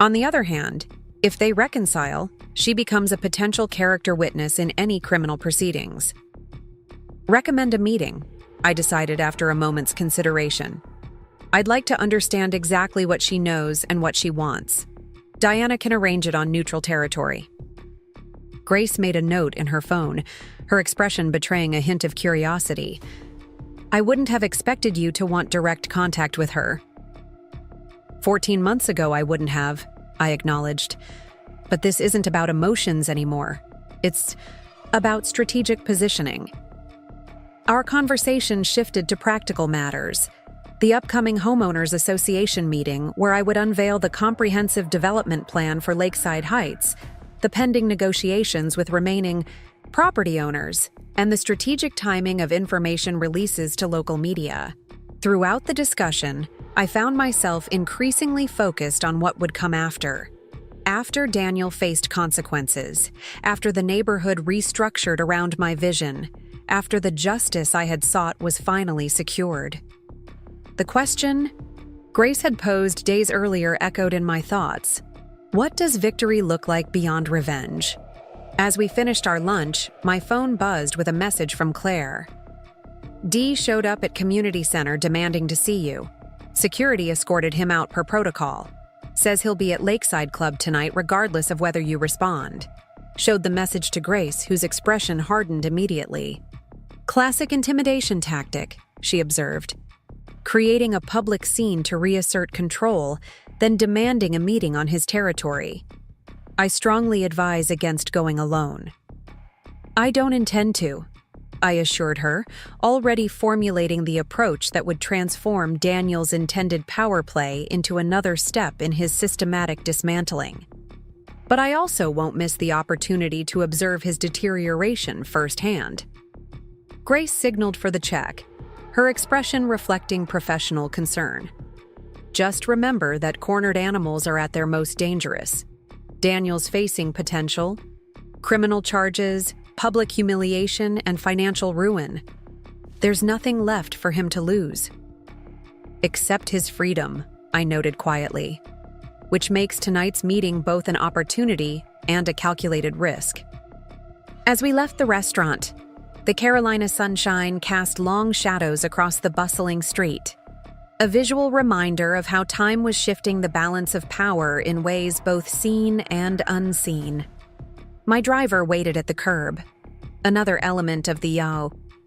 On the other hand, if they reconcile, she becomes a potential character witness in any criminal proceedings. Recommend a meeting, I decided after a moment's consideration. I'd like to understand exactly what she knows and what she wants. Diana can arrange it on neutral territory. Grace made a note in her phone, her expression betraying a hint of curiosity. "I wouldn't have expected you to want direct contact with her." 14 months ago I wouldn't have, I acknowledged. But this isn't about emotions anymore. It's about strategic positioning. Our conversation shifted to practical matters. The upcoming Homeowners Association meeting, where I would unveil the comprehensive development plan for Lakeside Heights, the pending negotiations with remaining property owners, and the strategic timing of information releases to local media. Throughout the discussion, I found myself increasingly focused on what would come after. After Daniel faced consequences, after the neighborhood restructured around my vision, after the justice I had sought was finally secured. The question Grace had posed days earlier echoed in my thoughts. What does victory look like beyond revenge? As we finished our lunch, my phone buzzed with a message from Claire. "Dee showed up at Community Center demanding to see you. Security escorted him out per protocol. Says he'll be at Lakeside Club tonight regardless of whether you respond." Showed the message to Grace, whose expression hardened immediately. "Classic intimidation tactic," she observed. Creating a public scene to reassert control, then demanding a meeting on his territory. "I strongly advise against going alone." "I don't intend to," I assured her, already formulating the approach that would transform Daniel's intended power play into another step in his systematic dismantling. "But I also won't miss the opportunity to observe his deterioration firsthand." Grace signaled for the check, her expression reflecting professional concern. "Just remember that cornered animals are at their most dangerous. Daniel's facing potential, criminal charges, public humiliation, and financial ruin. There's nothing left for him to lose." "Except his freedom," I noted quietly, which makes tonight's meeting both an opportunity and a calculated risk. As we left the restaurant, the Carolina sunshine cast long shadows across the bustling street, a visual reminder of how time was shifting the balance of power in ways both seen and unseen. My driver waited at the curb, another element of the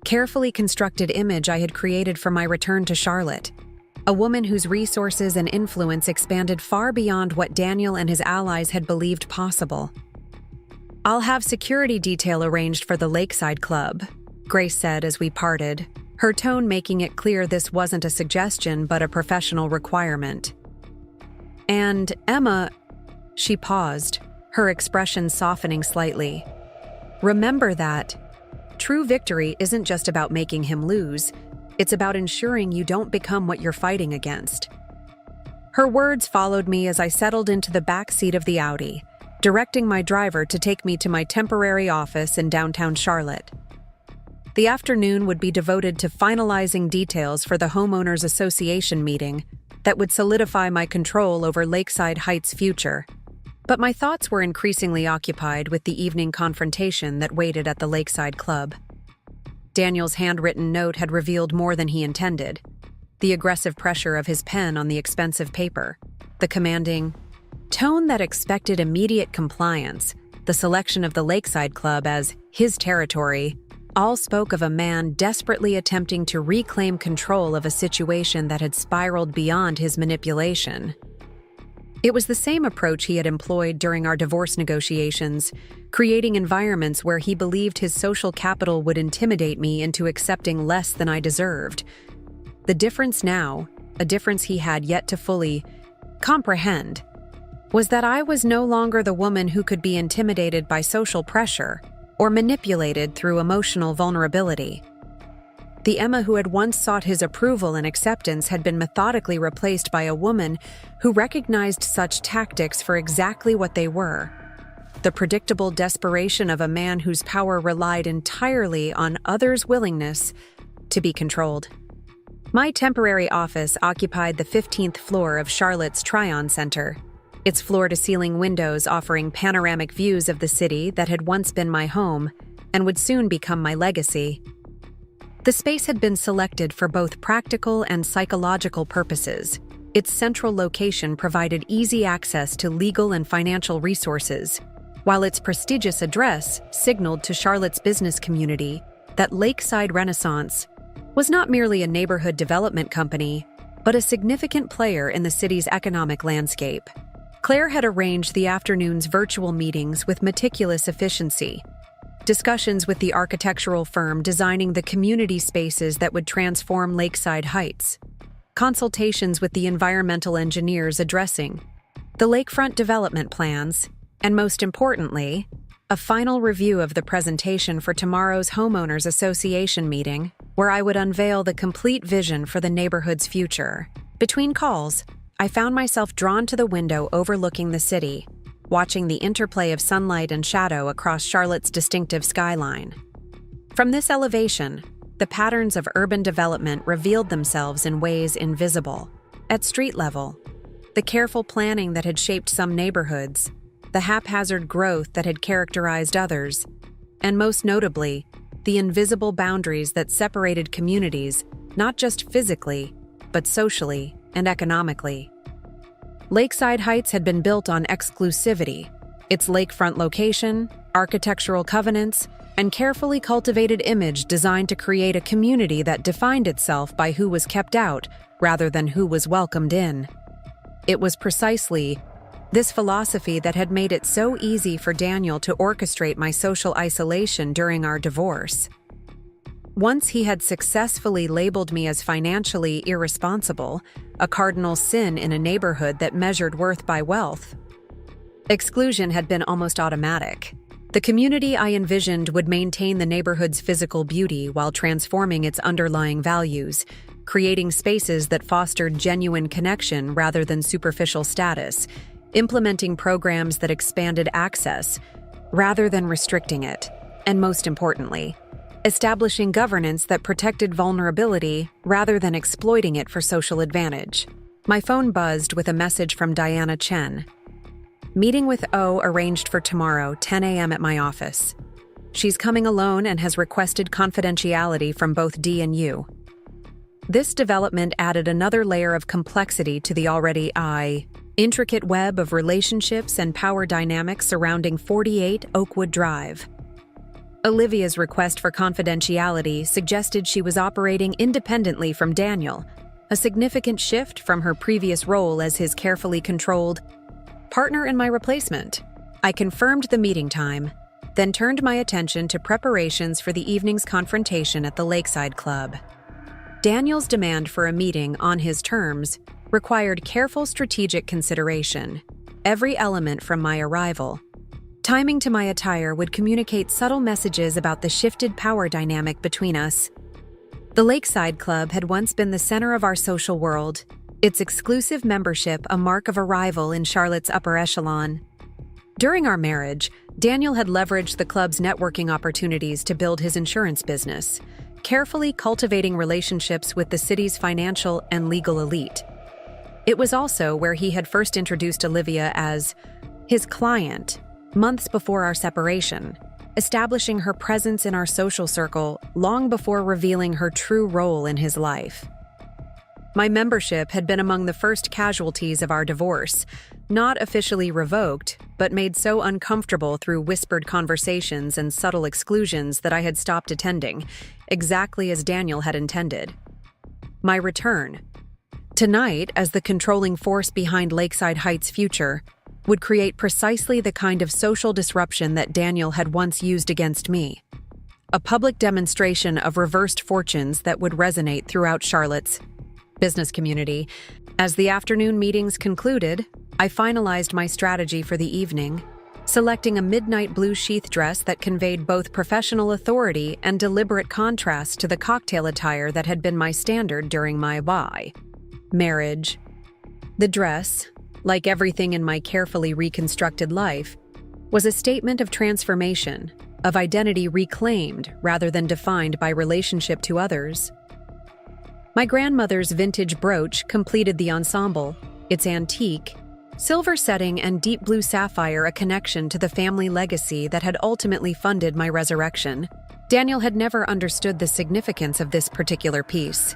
carefully constructed image I had created for my return to Charlotte, a woman whose resources and influence expanded far beyond what Daniel and his allies had believed possible. "I'll have security detail arranged for the Lakeside Club," Grace said as we parted, her tone making it clear this wasn't a suggestion but a professional requirement. "And Emma," she paused, her expression softening slightly. "Remember that true victory isn't just about making him lose, it's about ensuring you don't become what you're fighting against." Her words followed me as I settled into the back seat of the Audi, directing my driver to take me to my temporary office in downtown Charlotte. The afternoon would be devoted to finalizing details for the Homeowners Association meeting that would solidify my control over Lakeside Heights' future. But my thoughts were increasingly occupied with the evening confrontation that waited at the Lakeside Club. Daniel's handwritten note had revealed more than he intended. The aggressive pressure of his pen on the expensive paper, the commanding tone that expected immediate compliance, the selection of the Lakeside Club as his territory, All spoke of a man desperately attempting to reclaim control of a situation that had spiraled beyond his manipulation. It was the same approach he had employed during our divorce negotiations, creating environments where he believed his social capital would intimidate me into accepting less than I deserved. The difference now, a difference he had yet to fully comprehend, was that I was no longer the woman who could be intimidated by social pressure or manipulated through emotional vulnerability. The Emma who had once sought his approval and acceptance had been methodically replaced by a woman who recognized such tactics for exactly what they were: the predictable desperation of a man whose power relied entirely on others' willingness to be controlled. My temporary office occupied the 15th floor of Charlotte's Tryon Center, its floor-to-ceiling windows offering panoramic views of the city that had once been my home and would soon become my legacy. The space had been selected for both practical and psychological purposes. Its central location provided easy access to legal and financial resources, while its prestigious address signaled to Charlotte's business community that Lakeside Renaissance was not merely a neighborhood development company, but a significant player in the city's economic landscape. Claire had arranged the afternoon's virtual meetings with meticulous efficiency. Discussions with the architectural firm designing the community spaces that would transform Lakeside Heights. Consultations with the environmental engineers addressing the lakefront development plans, and most importantly, a final review of the presentation for tomorrow's Homeowners Association meeting, where I would unveil the complete vision for the neighborhood's future. Between calls, I found myself drawn to the window overlooking the city, watching the interplay of sunlight and shadow across Charlotte's distinctive skyline. From this elevation, the patterns of urban development revealed themselves in ways invisible. At street level, the careful planning that had shaped some neighborhoods, the haphazard growth that had characterized others, and most notably, the invisible boundaries that separated communities, not just physically, but socially and economically. Lakeside Heights had been built on exclusivity. Its lakefront location, architectural covenants, and carefully cultivated image designed to create a community that defined itself by who was kept out rather than who was welcomed in. It was precisely this philosophy that had made it so easy for Daniel to orchestrate my social isolation during our divorce. Once he had successfully labeled me as financially irresponsible, a cardinal sin in a neighborhood that measured worth by wealth, exclusion had been almost automatic. The community I envisioned would maintain the neighborhood's physical beauty while transforming its underlying values, creating spaces that fostered genuine connection rather than superficial status, implementing programs that expanded access rather than restricting it, and most importantly, establishing governance that protected vulnerability rather than exploiting it for social advantage. My phone buzzed with a message from Diana Chen. Meeting with O arranged for tomorrow, 10 a.m. at my office. She's coming alone and has requested confidentiality from both D and U. This development added another layer of complexity to the already intricate web of relationships and power dynamics surrounding 48 Oakwood Drive. Olivia's request for confidentiality suggested she was operating independently from Daniel, a significant shift from her previous role as his carefully controlled partner in my replacement. I confirmed the meeting time, then turned my attention to preparations for the evening's confrontation at the Lakeside Club. Daniel's demand for a meeting on his terms required careful strategic consideration. Every element from my arrival, timing to my attire would communicate subtle messages about the shifted power dynamic between us. The Lakeside Club had once been the center of our social world, its exclusive membership a mark of arrival in Charlotte's upper echelon. During our marriage, Daniel had leveraged the club's networking opportunities to build his insurance business, carefully cultivating relationships with the city's financial and legal elite. It was also where he had first introduced Olivia as his client, months before our separation, establishing her presence in our social circle long before revealing her true role in his life. My membership had been among the first casualties of our divorce, not officially revoked, but made so uncomfortable through whispered conversations and subtle exclusions that I had stopped attending, exactly as Daniel had intended. My return, tonight as the controlling force behind Lakeside Heights' future, would create precisely the kind of social disruption that Daniel had once used against me. A public demonstration of reversed fortunes that would resonate throughout Charlotte's business community. As the afternoon meetings concluded, I finalized my strategy for the evening, selecting a midnight blue sheath dress that conveyed both professional authority and deliberate contrast to the cocktail attire that had been my standard during my marriage. The dress, like everything in my carefully reconstructed life, was a statement of transformation, of identity reclaimed rather than defined by relationship to others. My grandmother's vintage brooch completed the ensemble, its antique, silver setting and deep blue sapphire a connection to the family legacy that had ultimately funded my resurrection. Daniel had never understood the significance of this particular piece,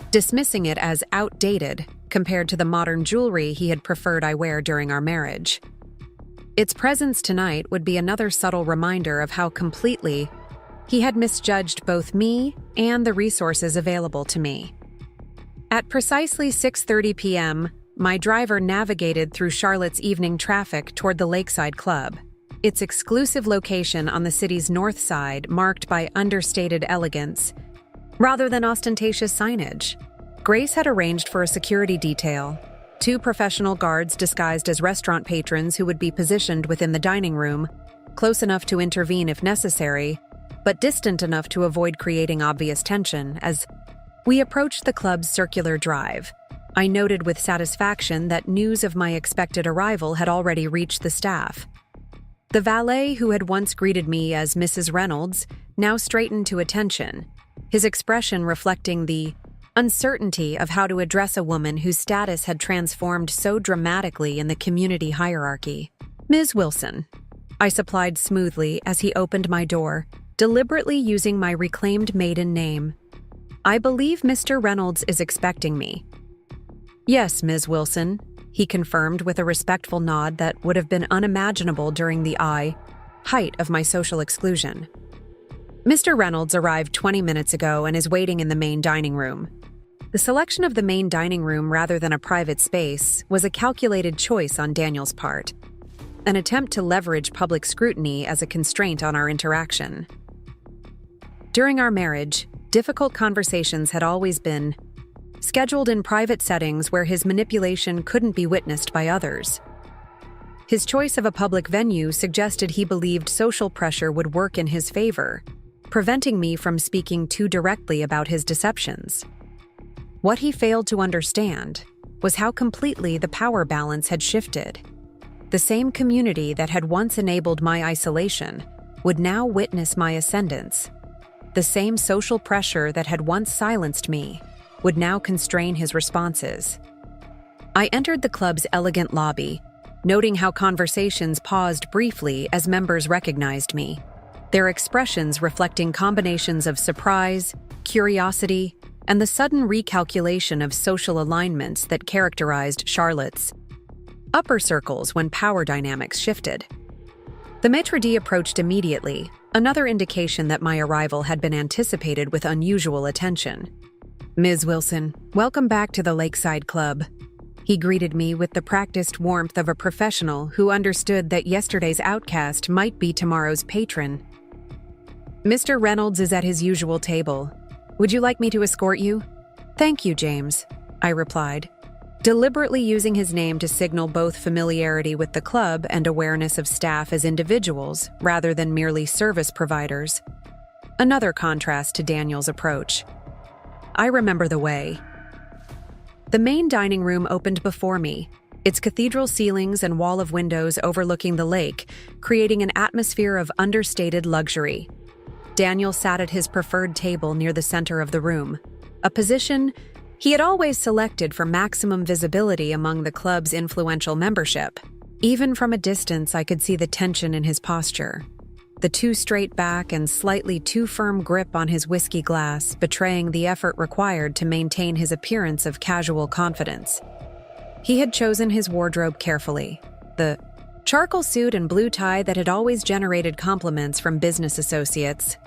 dismissing it as outdated compared to the modern jewelry he had preferred I wear during our marriage. Its presence tonight would be another subtle reminder of how completely he had misjudged both me and the resources available to me. At precisely 6:30 p.m., my driver navigated through Charlotte's evening traffic toward the Lakeside Club, its exclusive location on the city's north side marked by understated elegance rather than ostentatious signage. Grace had arranged for a security detail, 2 professional guards disguised as restaurant patrons who would be positioned within the dining room, close enough to intervene if necessary, but distant enough to avoid creating obvious tension. As we approached the club's circular drive, I noted with satisfaction that news of my expected arrival had already reached the staff. The valet who had once greeted me as Mrs. Reynolds now straightened to attention, his expression reflecting the uncertainty of how to address a woman whose status had transformed so dramatically in the community hierarchy. "Ms. Wilson," I supplied smoothly as he opened my door, deliberately using my reclaimed maiden name. "I believe Mr. Reynolds is expecting me." "Yes, Ms. Wilson," he confirmed with a respectful nod that would have been unimaginable during the height of my social exclusion. "Mr. Reynolds arrived 20 minutes ago and is waiting in the main dining room." The selection of the main dining room rather than a private space was a calculated choice on Daniel's part, an attempt to leverage public scrutiny as a constraint on our interaction. During our marriage, difficult conversations had always been scheduled in private settings where his manipulation couldn't be witnessed by others. His choice of a public venue suggested he believed social pressure would work in his favor, preventing me from speaking too directly about his deceptions. What he failed to understand was how completely the power balance had shifted. The same community that had once enabled my isolation would now witness my ascendance. The same social pressure that had once silenced me would now constrain his responses. I entered the club's elegant lobby, noting how conversations paused briefly as members recognized me, their expressions reflecting combinations of surprise, curiosity, and the sudden recalculation of social alignments that characterized Charlotte's upper circles when power dynamics shifted. The maitre d' approached immediately, another indication that my arrival had been anticipated with unusual attention. "Ms. Wilson, welcome back to the Lakeside Club." He greeted me with the practiced warmth of a professional who understood that yesterday's outcast might be tomorrow's patron. "Mr. Reynolds is at his usual table. Would you like me to escort you?" "Thank you, James," I replied, deliberately using his name to signal both familiarity with the club and awareness of staff as individuals rather than merely service providers. Another contrast to Daniel's approach. I remember the way. The main dining room opened before me, its cathedral ceilings and wall of windows overlooking the lake, creating an atmosphere of understated luxury. Daniel sat at his preferred table near the center of the room, a position he had always selected for maximum visibility among the club's influential membership. Even from a distance, I could see the tension in his posture. the too straight back and slightly too firm grip on his whiskey glass betraying the effort required to maintain his appearance of casual confidence. He had chosen his wardrobe carefully. The charcoal suit and blue tie that had always generated compliments from business associates.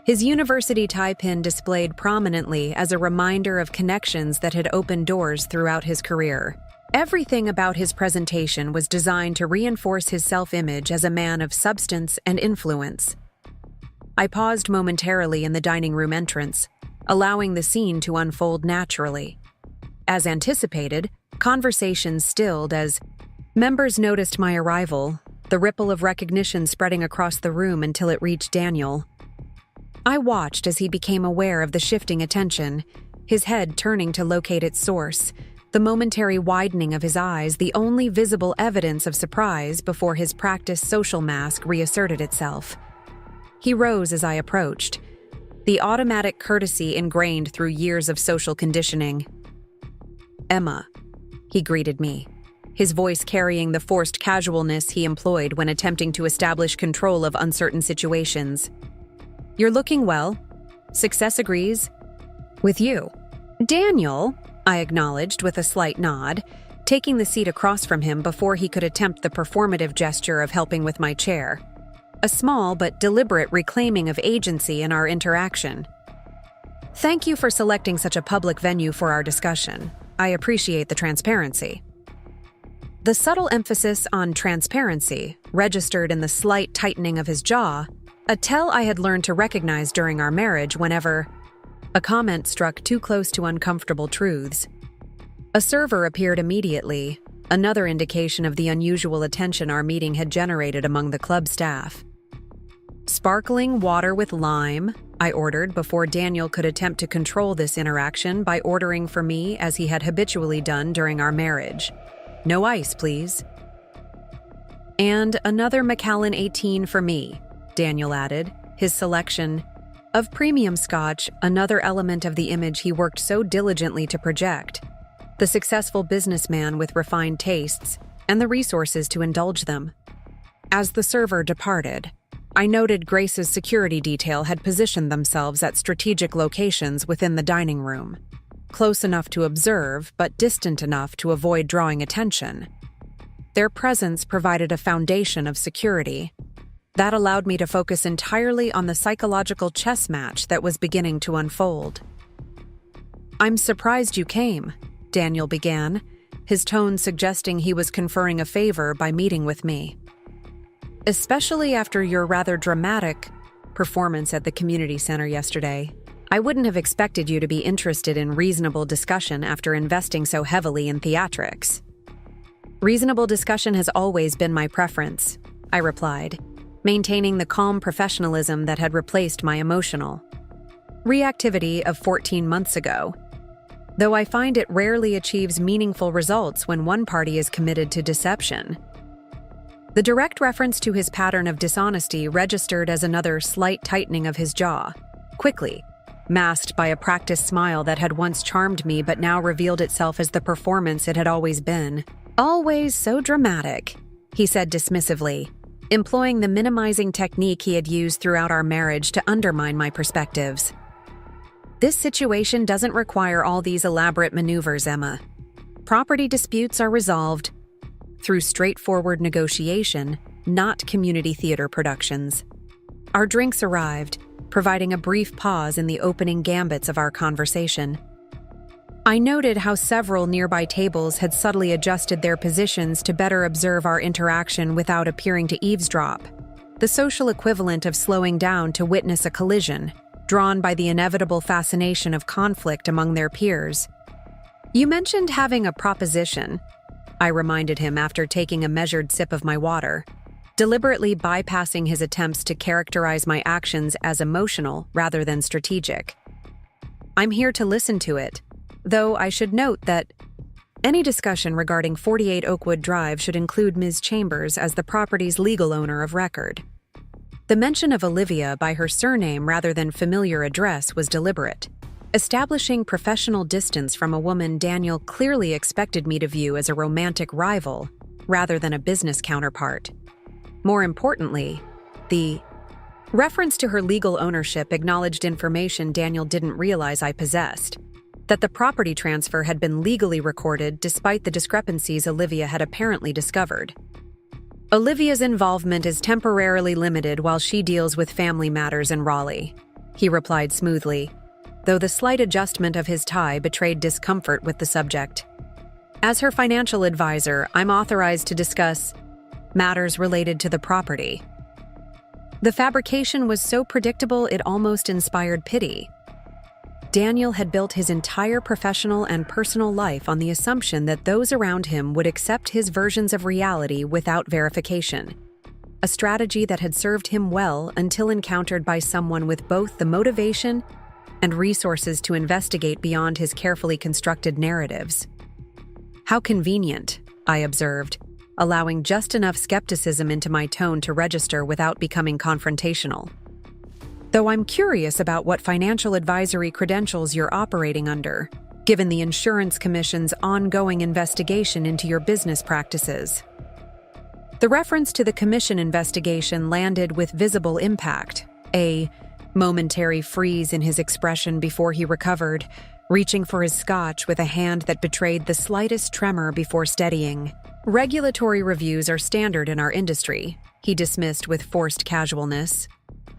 His university tie pin displayed prominently as a reminder of connections that had opened doors throughout his career. Everything about his presentation was designed to reinforce his self-image as a man of substance and influence. I paused momentarily in the dining room entrance, allowing the scene to unfold naturally. As anticipated, conversation stilled as members noticed my arrival, the ripple of recognition spreading across the room until it reached Daniel. I watched as he became aware of the shifting attention, his head turning to locate its source, the momentary widening of his eyes the only visible evidence of surprise before his practiced social mask reasserted itself. He rose as I approached, the automatic courtesy ingrained through years of social conditioning. "Emma," he greeted me, his voice carrying the forced casualness he employed when attempting to establish control of uncertain situations. "You're looking well. Success agrees. With you." "Daniel," I acknowledged with a slight nod, taking the seat across from him before he could attempt the performative gesture of helping with my chair. A small but deliberate reclaiming of agency in our interaction. "Thank you for selecting such a public venue for our discussion. I appreciate the transparency." The subtle emphasis on transparency registered in the slight tightening of his jaw, a tell I had learned to recognize during our marriage whenever a comment struck too close to uncomfortable truths. A server appeared immediately, another indication of the unusual attention our meeting had generated among the club staff. "Sparkling water with lime," I ordered before Daniel could attempt to control this interaction by ordering for me as he had habitually done during our marriage. "No ice, please." "And another Macallan 18 for me," Daniel added, his selection of premium scotch, another element of the image he worked so diligently to project, the successful businessman with refined tastes and the resources to indulge them. As the server departed, I noted Grace's security detail had positioned themselves at strategic locations within the dining room, close enough to observe but distant enough to avoid drawing attention. Their presence provided a foundation of security that allowed me to focus entirely on the psychological chess match that was beginning to unfold. "I'm surprised you came," Daniel began, his tone suggesting he was conferring a favor by meeting with me. "Especially after your rather dramatic performance at the community center yesterday. I wouldn't have expected you to be interested in reasonable discussion after investing so heavily in theatrics." "Reasonable discussion has always been my preference," I replied, maintaining the calm professionalism that had replaced my emotional reactivity of 14 months ago, though I find it rarely achieves meaningful results when one party is committed to deception. The direct reference to his pattern of dishonesty registered as another slight tightening of his jaw, quickly, masked by a practiced smile that had once charmed me but now revealed itself as the performance it had always been. "Always so dramatic," he said dismissively, employing the minimizing technique he had used throughout our marriage to undermine my perspectives. "This situation doesn't require all these elaborate maneuvers, Emma. Property disputes are resolved through straightforward negotiation, not community theater productions." Our drinks arrived, providing a brief pause in the opening gambits of our conversation. I noted how several nearby tables had subtly adjusted their positions to better observe our interaction without appearing to eavesdrop, the social equivalent of slowing down to witness a collision, drawn by the inevitable fascination of conflict among their peers. "You mentioned having a proposition," I reminded him after taking a measured sip of my water, deliberately bypassing his attempts to characterize my actions as emotional rather than strategic. "I'm here to listen to it. Though I should note that any discussion regarding 48 Oakwood Drive should include Ms. Chambers as the property's legal owner of record." The mention of Olivia by her surname rather than familiar address was deliberate, establishing professional distance from a woman Daniel clearly expected me to view as a romantic rival rather than a business counterpart. More importantly, the Reference to her legal ownership acknowledged information Daniel didn't realize I possessed: that the property transfer had been legally recorded despite the discrepancies Olivia had apparently discovered. Olivia's involvement is temporarily limited while she deals with family matters in Raleigh, he replied smoothly, though the slight adjustment of his tie betrayed discomfort with the subject. As her financial advisor, I'm authorized to discuss matters related to the property. The fabrication was so predictable it almost inspired pity. Daniel had built his entire professional and personal life on the assumption that those around him would accept his versions of reality without verification, a strategy that had served him well until encountered by someone with both the motivation and resources to investigate beyond his carefully constructed narratives. How convenient, I observed, allowing just enough skepticism into my tone to register without becoming confrontational. Though I'm curious about what financial advisory credentials you're operating under, given the Insurance Commission's ongoing investigation into your business practices. The reference to the Commission investigation landed with visible impact, a momentary freeze in his expression before he recovered, reaching for his scotch with a hand that betrayed the slightest tremor before steadying. Regulatory reviews are standard in our industry, he dismissed with forced casualness.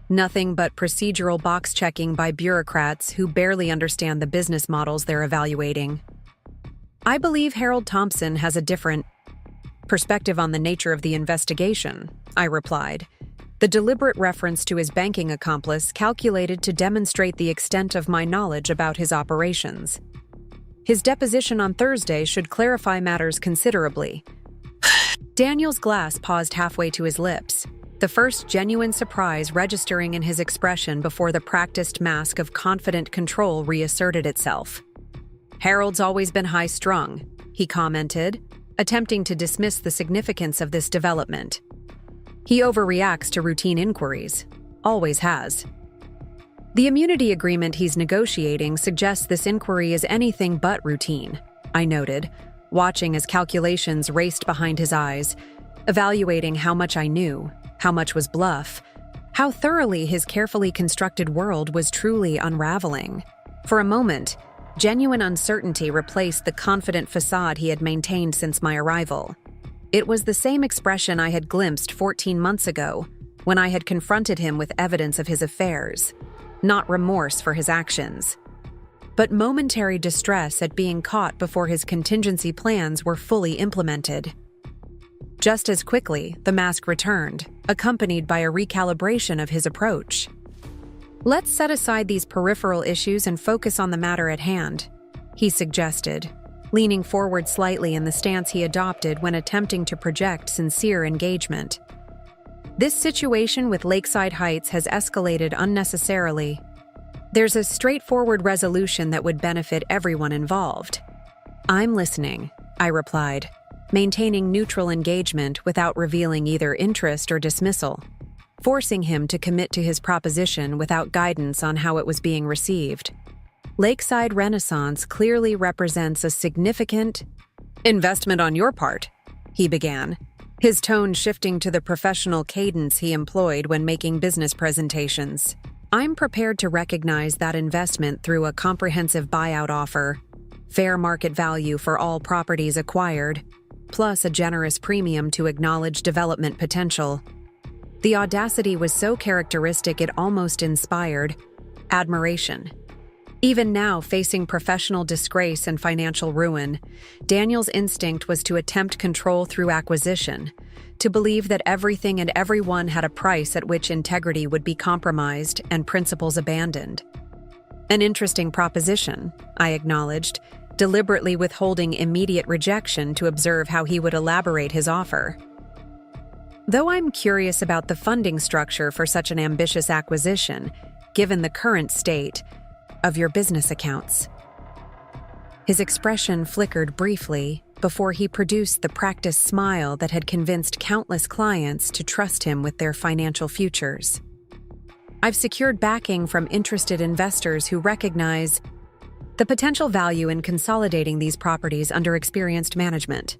Nothing but procedural box-checking by bureaucrats who barely understand the business models they're evaluating. I believe Harold Thompson has a different perspective on the nature of the investigation, I replied, the deliberate reference to his banking accomplice calculated to demonstrate the extent of my knowledge about his operations. His deposition on Thursday should clarify matters considerably. Daniel's glass paused halfway to his lips, the first genuine surprise registering in his expression before the practiced mask of confident control reasserted itself. Harold's always been high-strung, he commented, attempting to dismiss the significance of this development. He overreacts to routine inquiries, always has. The immunity agreement he's negotiating suggests this inquiry is anything but routine, I noted, watching as calculations raced behind his eyes, evaluating how much I knew, how much was bluff, how thoroughly his carefully constructed world was truly unraveling. For a moment, genuine uncertainty replaced the confident facade he had maintained since my arrival. It was the same expression I had glimpsed 14 months ago, when I had confronted him with evidence of his affairs, not remorse for his actions, but momentary distress at being caught before his contingency plans were fully implemented. Just as quickly, the mask returned, accompanied by a recalibration of his approach. Let's set aside these peripheral issues and focus on the matter at hand, he suggested, leaning forward slightly in the stance he adopted when attempting to project sincere engagement. This situation with Lakeside Heights has escalated unnecessarily. There's a straightforward resolution that would benefit everyone involved. I'm listening, I replied, maintaining neutral engagement without revealing either interest or dismissal, forcing him to commit to his proposition without guidance on how it was being received. Lakeside Renaissance clearly represents a significant investment on your part, he began, his tone shifting to the professional cadence he employed when making business presentations. I'm prepared to recognize that investment through a comprehensive buyout offer, fair market value for all properties acquired, plus a generous premium to acknowledge development potential. The audacity was so characteristic it almost inspired admiration. Even now, facing professional disgrace and financial ruin, Daniel's instinct was to attempt control through acquisition, to believe that everything and everyone had a price at which integrity would be compromised and principles abandoned. An interesting proposition, I acknowledged, deliberately withholding immediate rejection to observe how he would elaborate his offer. Though I'm curious about the funding structure for such an ambitious acquisition, given the current state of your business accounts. His expression flickered briefly before he produced the practiced smile that had convinced countless clients to trust him with their financial futures. I've secured backing from interested investors who recognize the potential value in consolidating these properties under experienced management.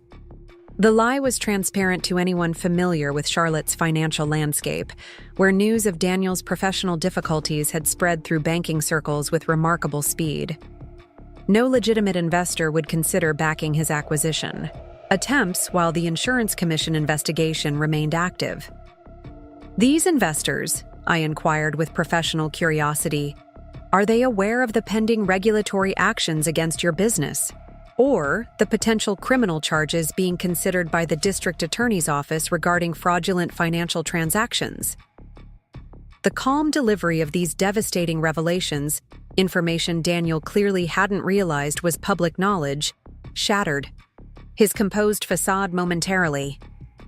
The lie was transparent to anyone familiar with Charlotte's financial landscape, where news of Daniel's professional difficulties had spread through banking circles with remarkable speed. No legitimate investor would consider backing his acquisition. Attempts while the Insurance Commission investigation remained active. These investors, I inquired with professional curiosity, are they aware of the pending regulatory actions against your business? Or the potential criminal charges being considered by the district attorney's office regarding fraudulent financial transactions? The calm delivery of these devastating revelations, information Daniel clearly hadn't realized was public knowledge, shattered his composed facade momentarily.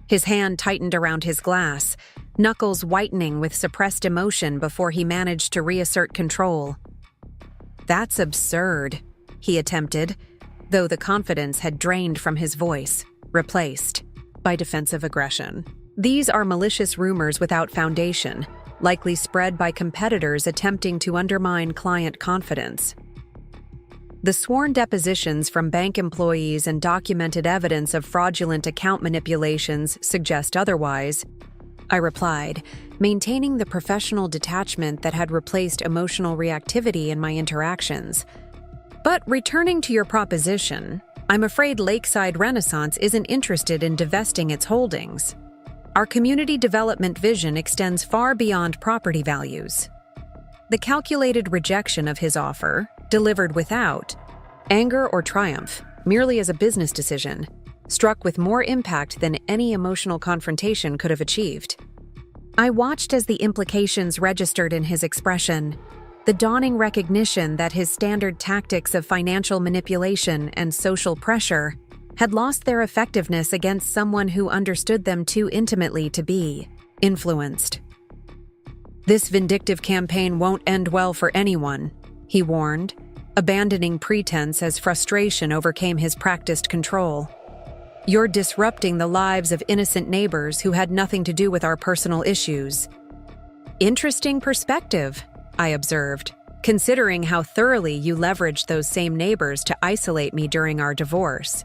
His hand tightened around his glass, knuckles whitening with suppressed emotion before he managed to reassert control. "That's absurd," he attempted, though the confidence had drained from his voice, replaced by defensive aggression. "These are malicious rumors without foundation, likely spread by competitors attempting to undermine client confidence." The sworn depositions from bank employees and documented evidence of fraudulent account manipulations suggest otherwise, I replied, maintaining the professional detachment that had replaced emotional reactivity in my interactions. "But returning to your proposition, I'm afraid Lakeside Renaissance isn't interested in divesting its holdings. Our community development vision extends far beyond property values." The calculated rejection of his offer, delivered without anger or triumph, merely as a business decision, struck with more impact than any emotional confrontation could have achieved. I watched as the implications registered in his expression, the dawning recognition that his standard tactics of financial manipulation and social pressure had lost their effectiveness against someone who understood them too intimately to be influenced. "This vindictive campaign won't end well for anyone," he warned, abandoning pretense as frustration overcame his practiced control. "You're disrupting the lives of innocent neighbors who had nothing to do with our personal issues." "Interesting perspective," I observed, "considering how thoroughly you leveraged those same neighbors to isolate me during our divorce.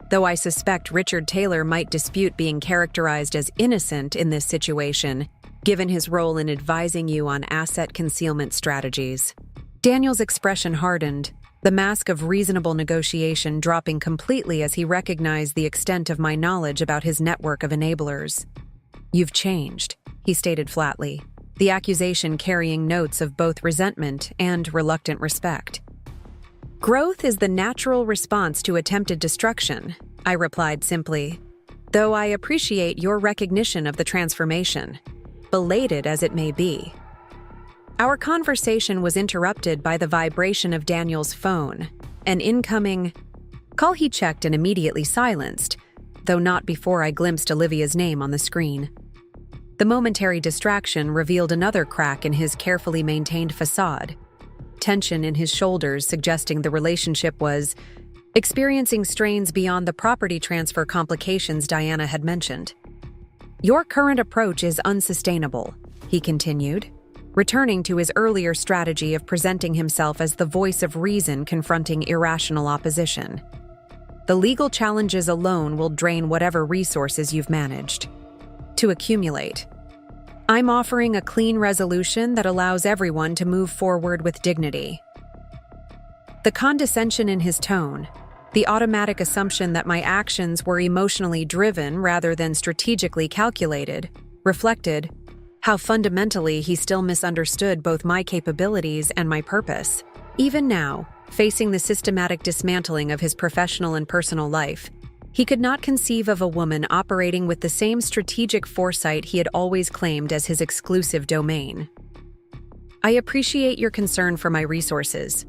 Though I suspect Richard Taylor might dispute being characterized as innocent in this situation, given his role in advising you on asset concealment strategies." Daniel's expression hardened, the mask of reasonable negotiation dropping completely as he recognized the extent of my knowledge about his network of enablers. "You've changed," he stated flatly, the accusation carrying notes of both resentment and reluctant respect. "Growth is the natural response to attempted destruction," I replied simply, "though I appreciate your recognition of the transformation, belated as it may be." Our conversation was interrupted by the vibration of Daniel's phone, an incoming call he checked and immediately silenced, though not before I glimpsed Olivia's name on the screen. The momentary distraction revealed another crack in his carefully maintained facade, tension in his shoulders suggesting the relationship was experiencing strains beyond the property transfer complications Diana had mentioned. "Your current approach is unsustainable," he continued, returning to his earlier strategy of presenting himself as the voice of reason confronting irrational opposition. "The legal challenges alone will drain whatever resources you've managed to accumulate. I'm offering a clean resolution that allows everyone to move forward with dignity." The condescension in his tone, the automatic assumption that my actions were emotionally driven rather than strategically calculated, reflected how fundamentally he still misunderstood both my capabilities and my purpose. Even now, facing the systematic dismantling of his professional and personal life, he could not conceive of a woman operating with the same strategic foresight he had always claimed as his exclusive domain. "I appreciate your concern for my resources,"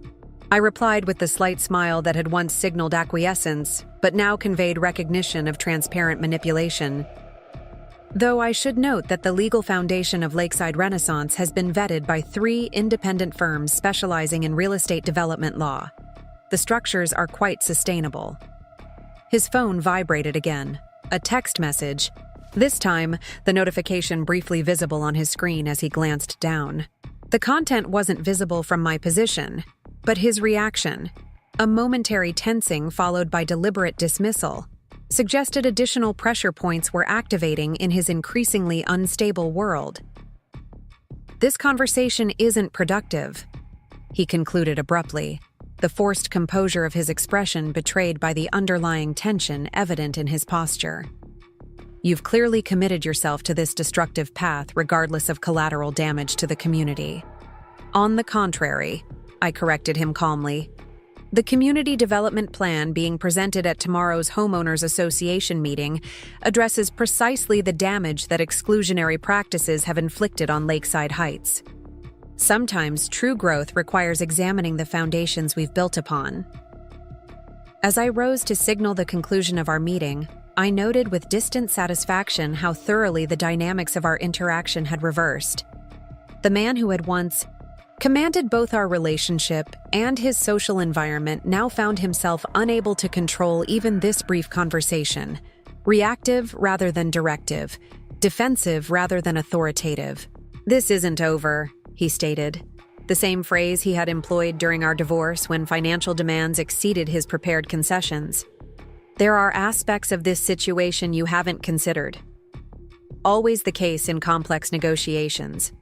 I replied with the slight smile that had once signaled acquiescence, but now conveyed recognition of transparent manipulation. "Though I should note that the legal foundation of Lakeside Renaissance has been vetted by 3 independent firms specializing in real estate development law. The structures are quite sustainable." His phone vibrated again, a text message, this time the notification briefly visible on his screen as he glanced down. The content wasn't visible from my position, but his reaction, a momentary tensing followed by deliberate dismissal, suggested additional pressure points were activating in his increasingly unstable world. "This conversation isn't productive," he concluded abruptly, the forced composure of his expression betrayed by the underlying tension evident in his posture. "You've clearly committed yourself to this destructive path regardless of collateral damage to the community." "On the contrary," I corrected him calmly, "the community development plan being presented at tomorrow's Homeowners Association meeting addresses precisely the damage that exclusionary practices have inflicted on Lakeside Heights. Sometimes true growth requires examining the foundations we've built upon." As I rose to signal the conclusion of our meeting, I noted with distant satisfaction how thoroughly the dynamics of our interaction had reversed. The man who had once commanded both our relationship and his social environment now found himself unable to control even this brief conversation, reactive rather than directive, defensive rather than authoritative. "This isn't over," he stated, the same phrase he had employed during our divorce when financial demands exceeded his prepared concessions. "There are aspects of this situation you haven't considered." Always the case in complex negotiations.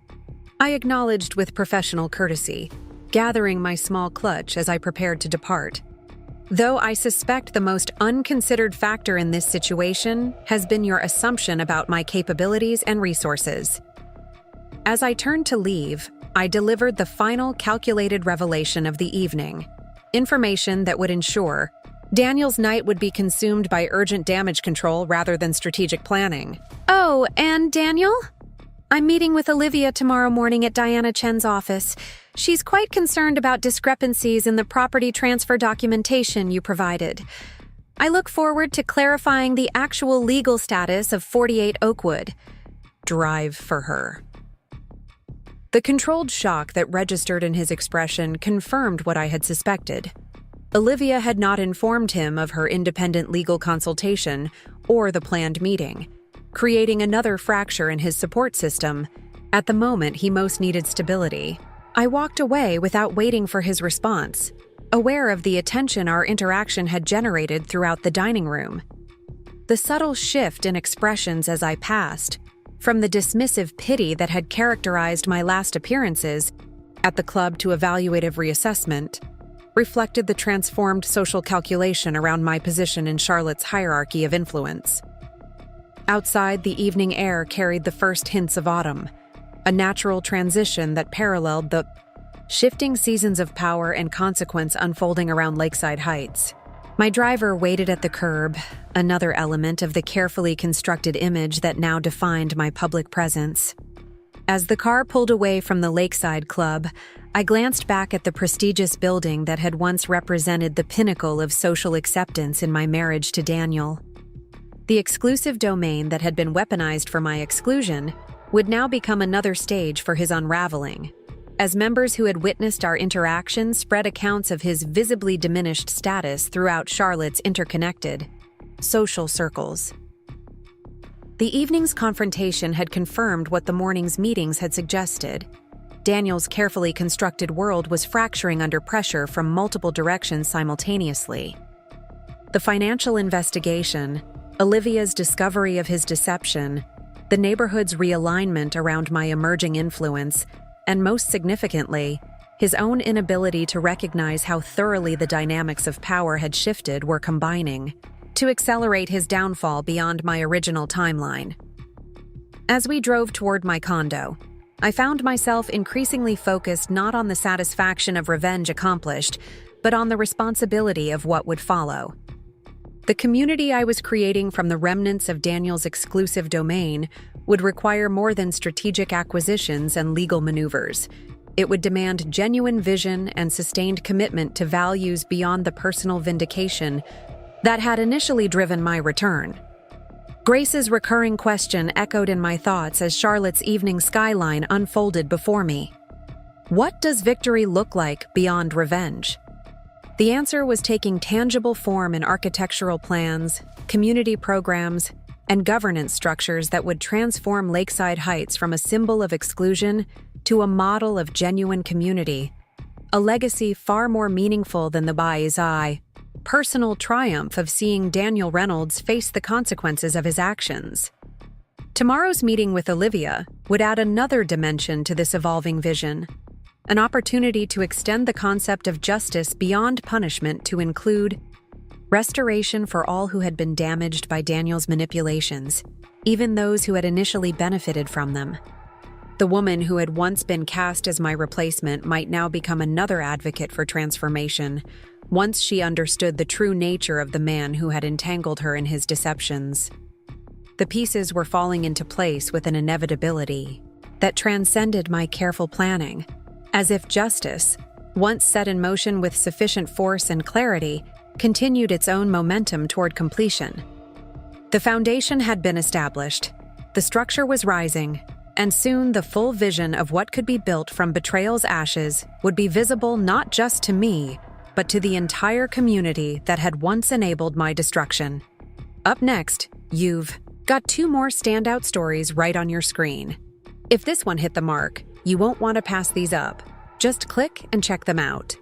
I acknowledged with professional courtesy, gathering my small clutch as I prepared to depart. "Though I suspect the most unconsidered factor in this situation has been your assumption about my capabilities and resources." As I turned to leave, I delivered the final calculated revelation of the evening, information that would ensure Daniel's night would be consumed by urgent damage control rather than strategic planning. "Oh, and Daniel? I'm meeting with Olivia tomorrow morning at Diana Chen's office. She's quite concerned about discrepancies in the property transfer documentation you provided. I look forward to clarifying the actual legal status of 48 Oakwood Drive for her." The controlled shock that registered in his expression confirmed what I had suspected. Olivia had not informed him of her independent legal consultation or the planned meeting, creating another fracture in his support system at the moment he most needed stability. I walked away without waiting for his response, aware of the attention our interaction had generated throughout the dining room. The subtle shift in expressions as I passed, from the dismissive pity that had characterized my last appearances at the club to evaluative reassessment, reflected the transformed social calculation around my position in Charlotte's hierarchy of influence. Outside, the evening air carried the first hints of autumn, a natural transition that paralleled the shifting seasons of power and consequence unfolding around Lakeside Heights. My driver waited at the curb, another element of the carefully constructed image that now defined my public presence. As the car pulled away from the Lakeside Club, I glanced back at the prestigious building that had once represented the pinnacle of social acceptance in my marriage to Daniel. The exclusive domain that had been weaponized for my exclusion would now become another stage for his unraveling, as members who had witnessed our interaction spread accounts of his visibly diminished status throughout Charlotte's interconnected social circles. The evening's confrontation had confirmed what the morning's meetings had suggested. Daniel's carefully constructed world was fracturing under pressure from multiple directions simultaneously. The financial investigation, Olivia's discovery of his deception, the neighborhood's realignment around my emerging influence, and most significantly, his own inability to recognize how thoroughly the dynamics of power had shifted were combining to accelerate his downfall beyond my original timeline. As we drove toward my condo, I found myself increasingly focused not on the satisfaction of revenge accomplished, but on the responsibility of what would follow. The community I was creating from the remnants of Daniel's exclusive domain would require more than strategic acquisitions and legal maneuvers. It would demand genuine vision and sustained commitment to values beyond the personal vindication that had initially driven my return. Grace's recurring question echoed in my thoughts as Charlotte's evening skyline unfolded before me. What does victory look like beyond revenge? The answer was taking tangible form in architectural plans, community programs, and governance structures that would transform Lakeside Heights from a symbol of exclusion to a model of genuine community, a legacy far more meaningful than the Bai's eye. personal triumph of seeing Daniel Reynolds face the consequences of his actions. Tomorrow's meeting with Olivia would add another dimension to this evolving vision, an opportunity to extend the concept of justice beyond punishment to include restoration for all who had been damaged by Daniel's manipulations, even those who had initially benefited from them. The woman who had once been cast as my replacement might now become another advocate for transformation, once she understood the true nature of the man who had entangled her in his deceptions. The pieces were falling into place with an inevitability that transcended my careful planning, as if justice, once set in motion with sufficient force and clarity, continued its own momentum toward completion. The foundation had been established, the structure was rising, and soon the full vision of what could be built from betrayal's ashes would be visible not just to me, but to the entire community that had once enabled my destruction. Up next, you've got 2 more standout stories right on your screen. If this one hit the mark, you won't want to pass these up. Just click and check them out.